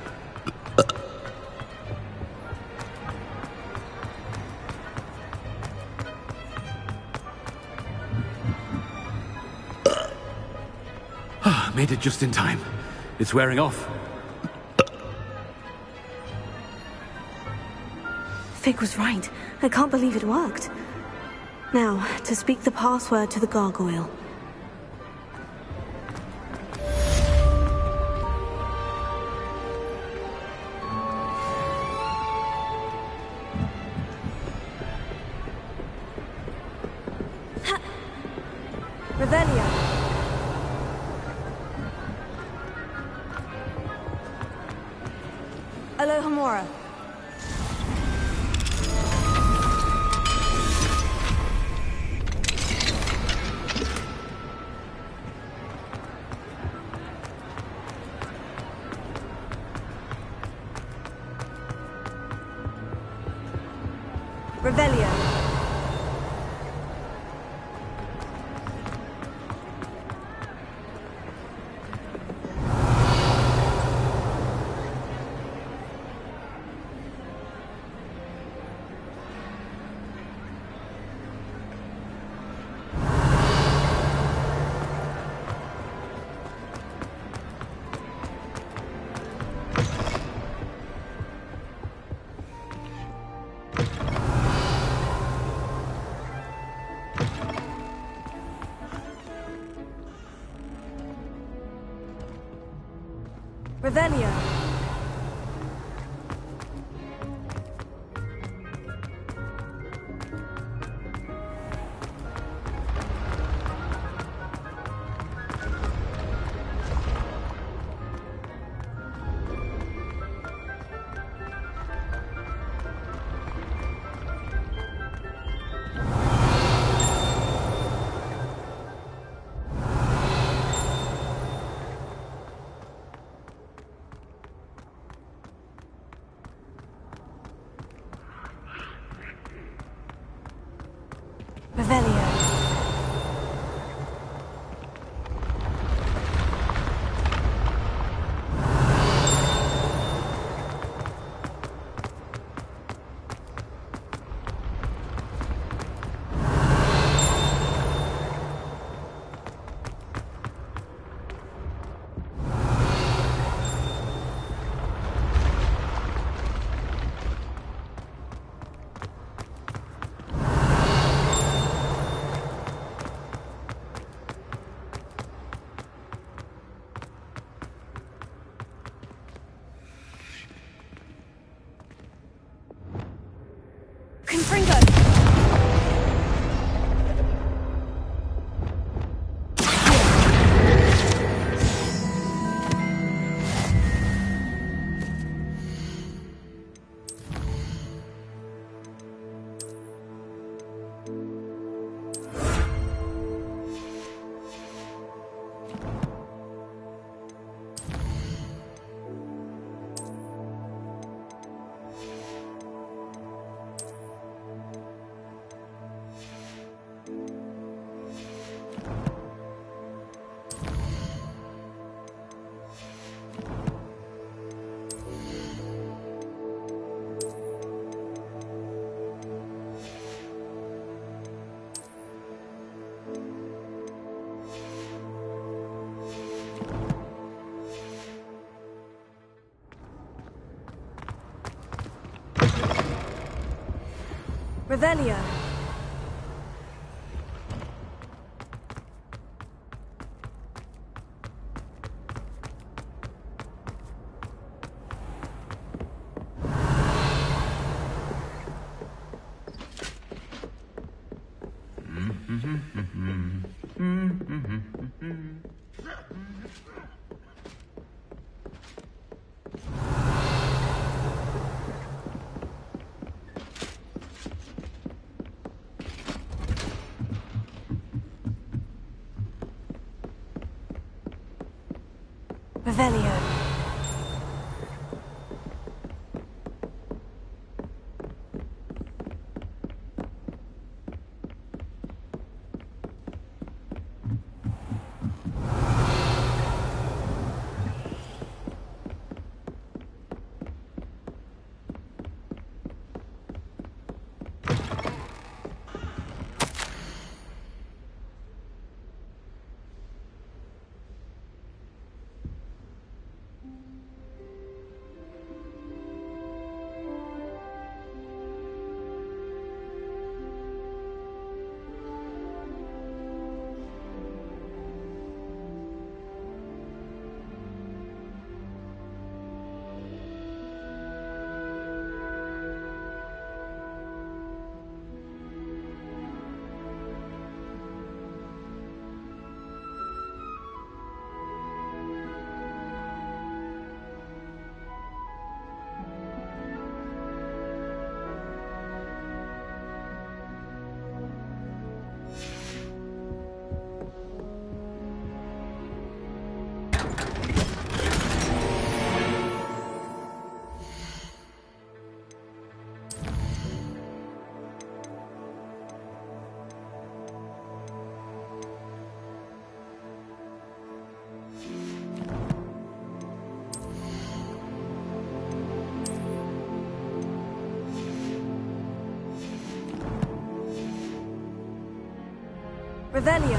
Made it just in time. It's wearing off. Fig was right. I can't believe it worked. Now, to speak the password to the gargoyle. Revelio. Alohomora. Revelio. Revelio. Revelio. Confringo! Revelio. Revelio. Revelio.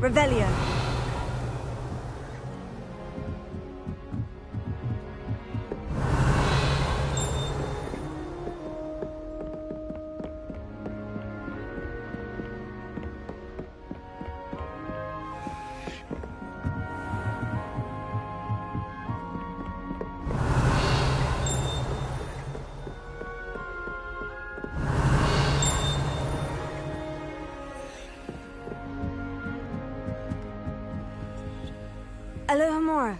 Revelio. Alohomora.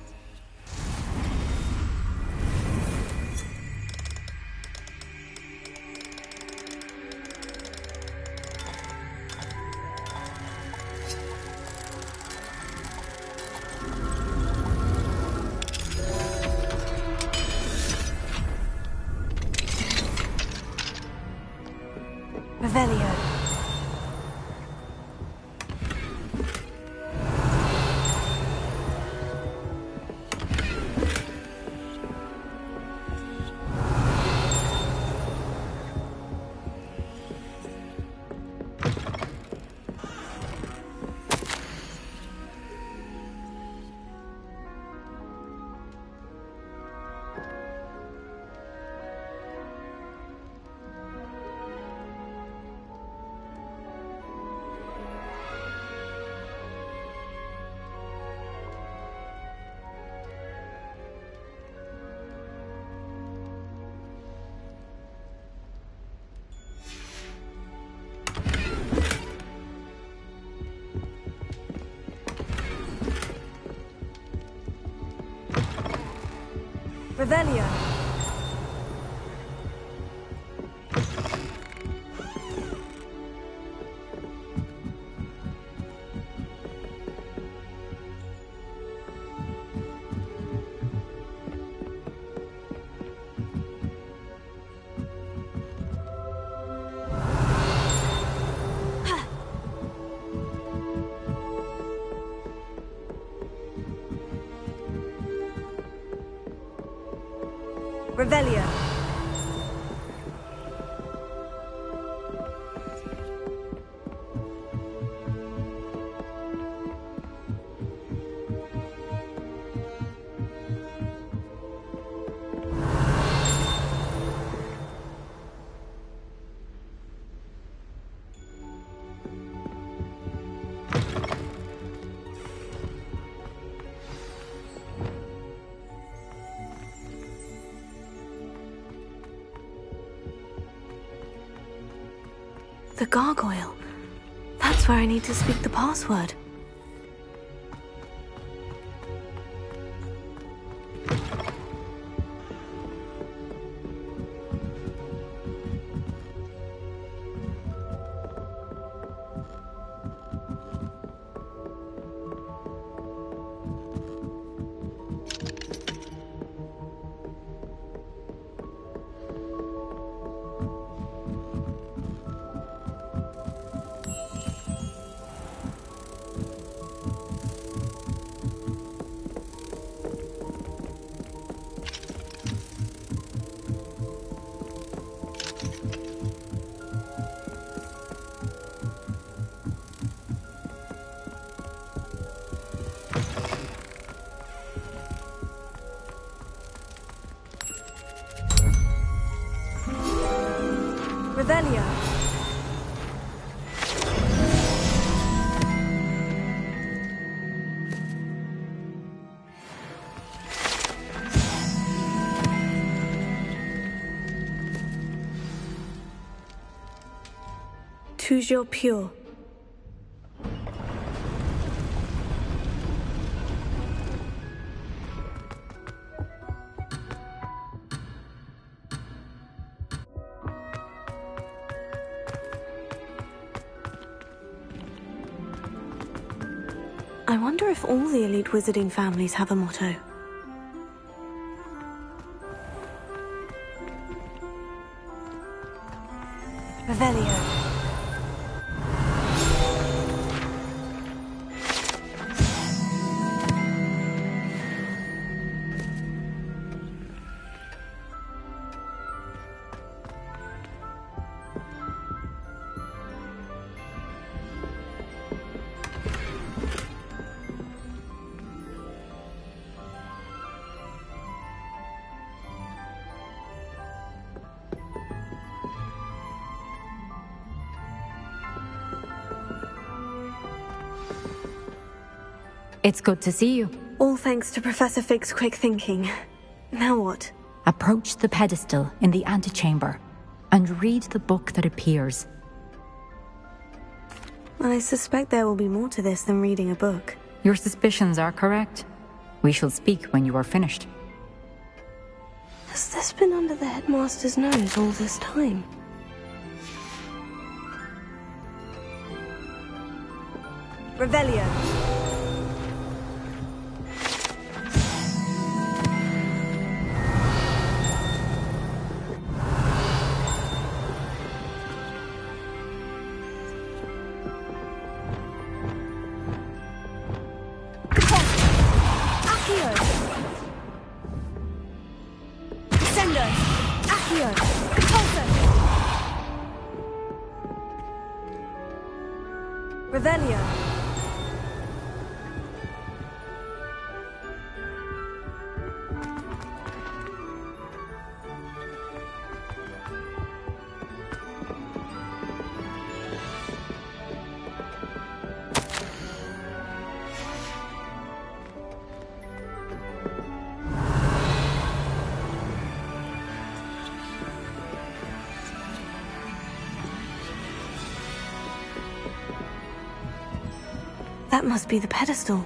Revelio. Revelio. Revelio. The gargoyle. That's where I need to speak the password. Revelio. Toujours pure. I wonder if all the elite wizarding families have a motto. Revelio. It's good to see you. All thanks to Professor Fig's quick thinking. Now what? Approach the pedestal in the antechamber and read the book that appears. I suspect there will be more to this than reading a book. Your suspicions are correct. We shall speak when you are finished. Has this been under the headmaster's nose all this time? Revelio. Revelio. That must be the pedestal.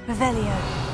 Revelio.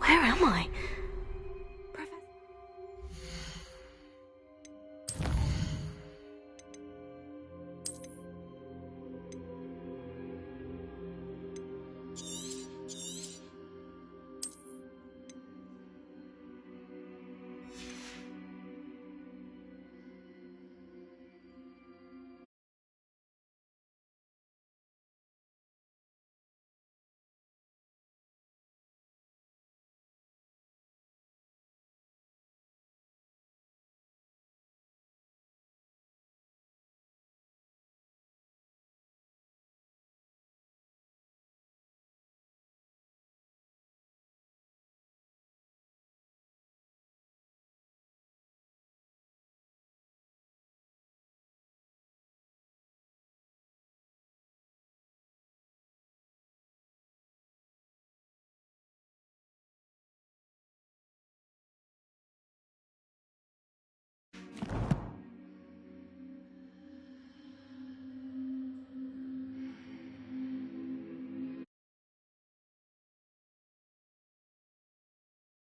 Where am I?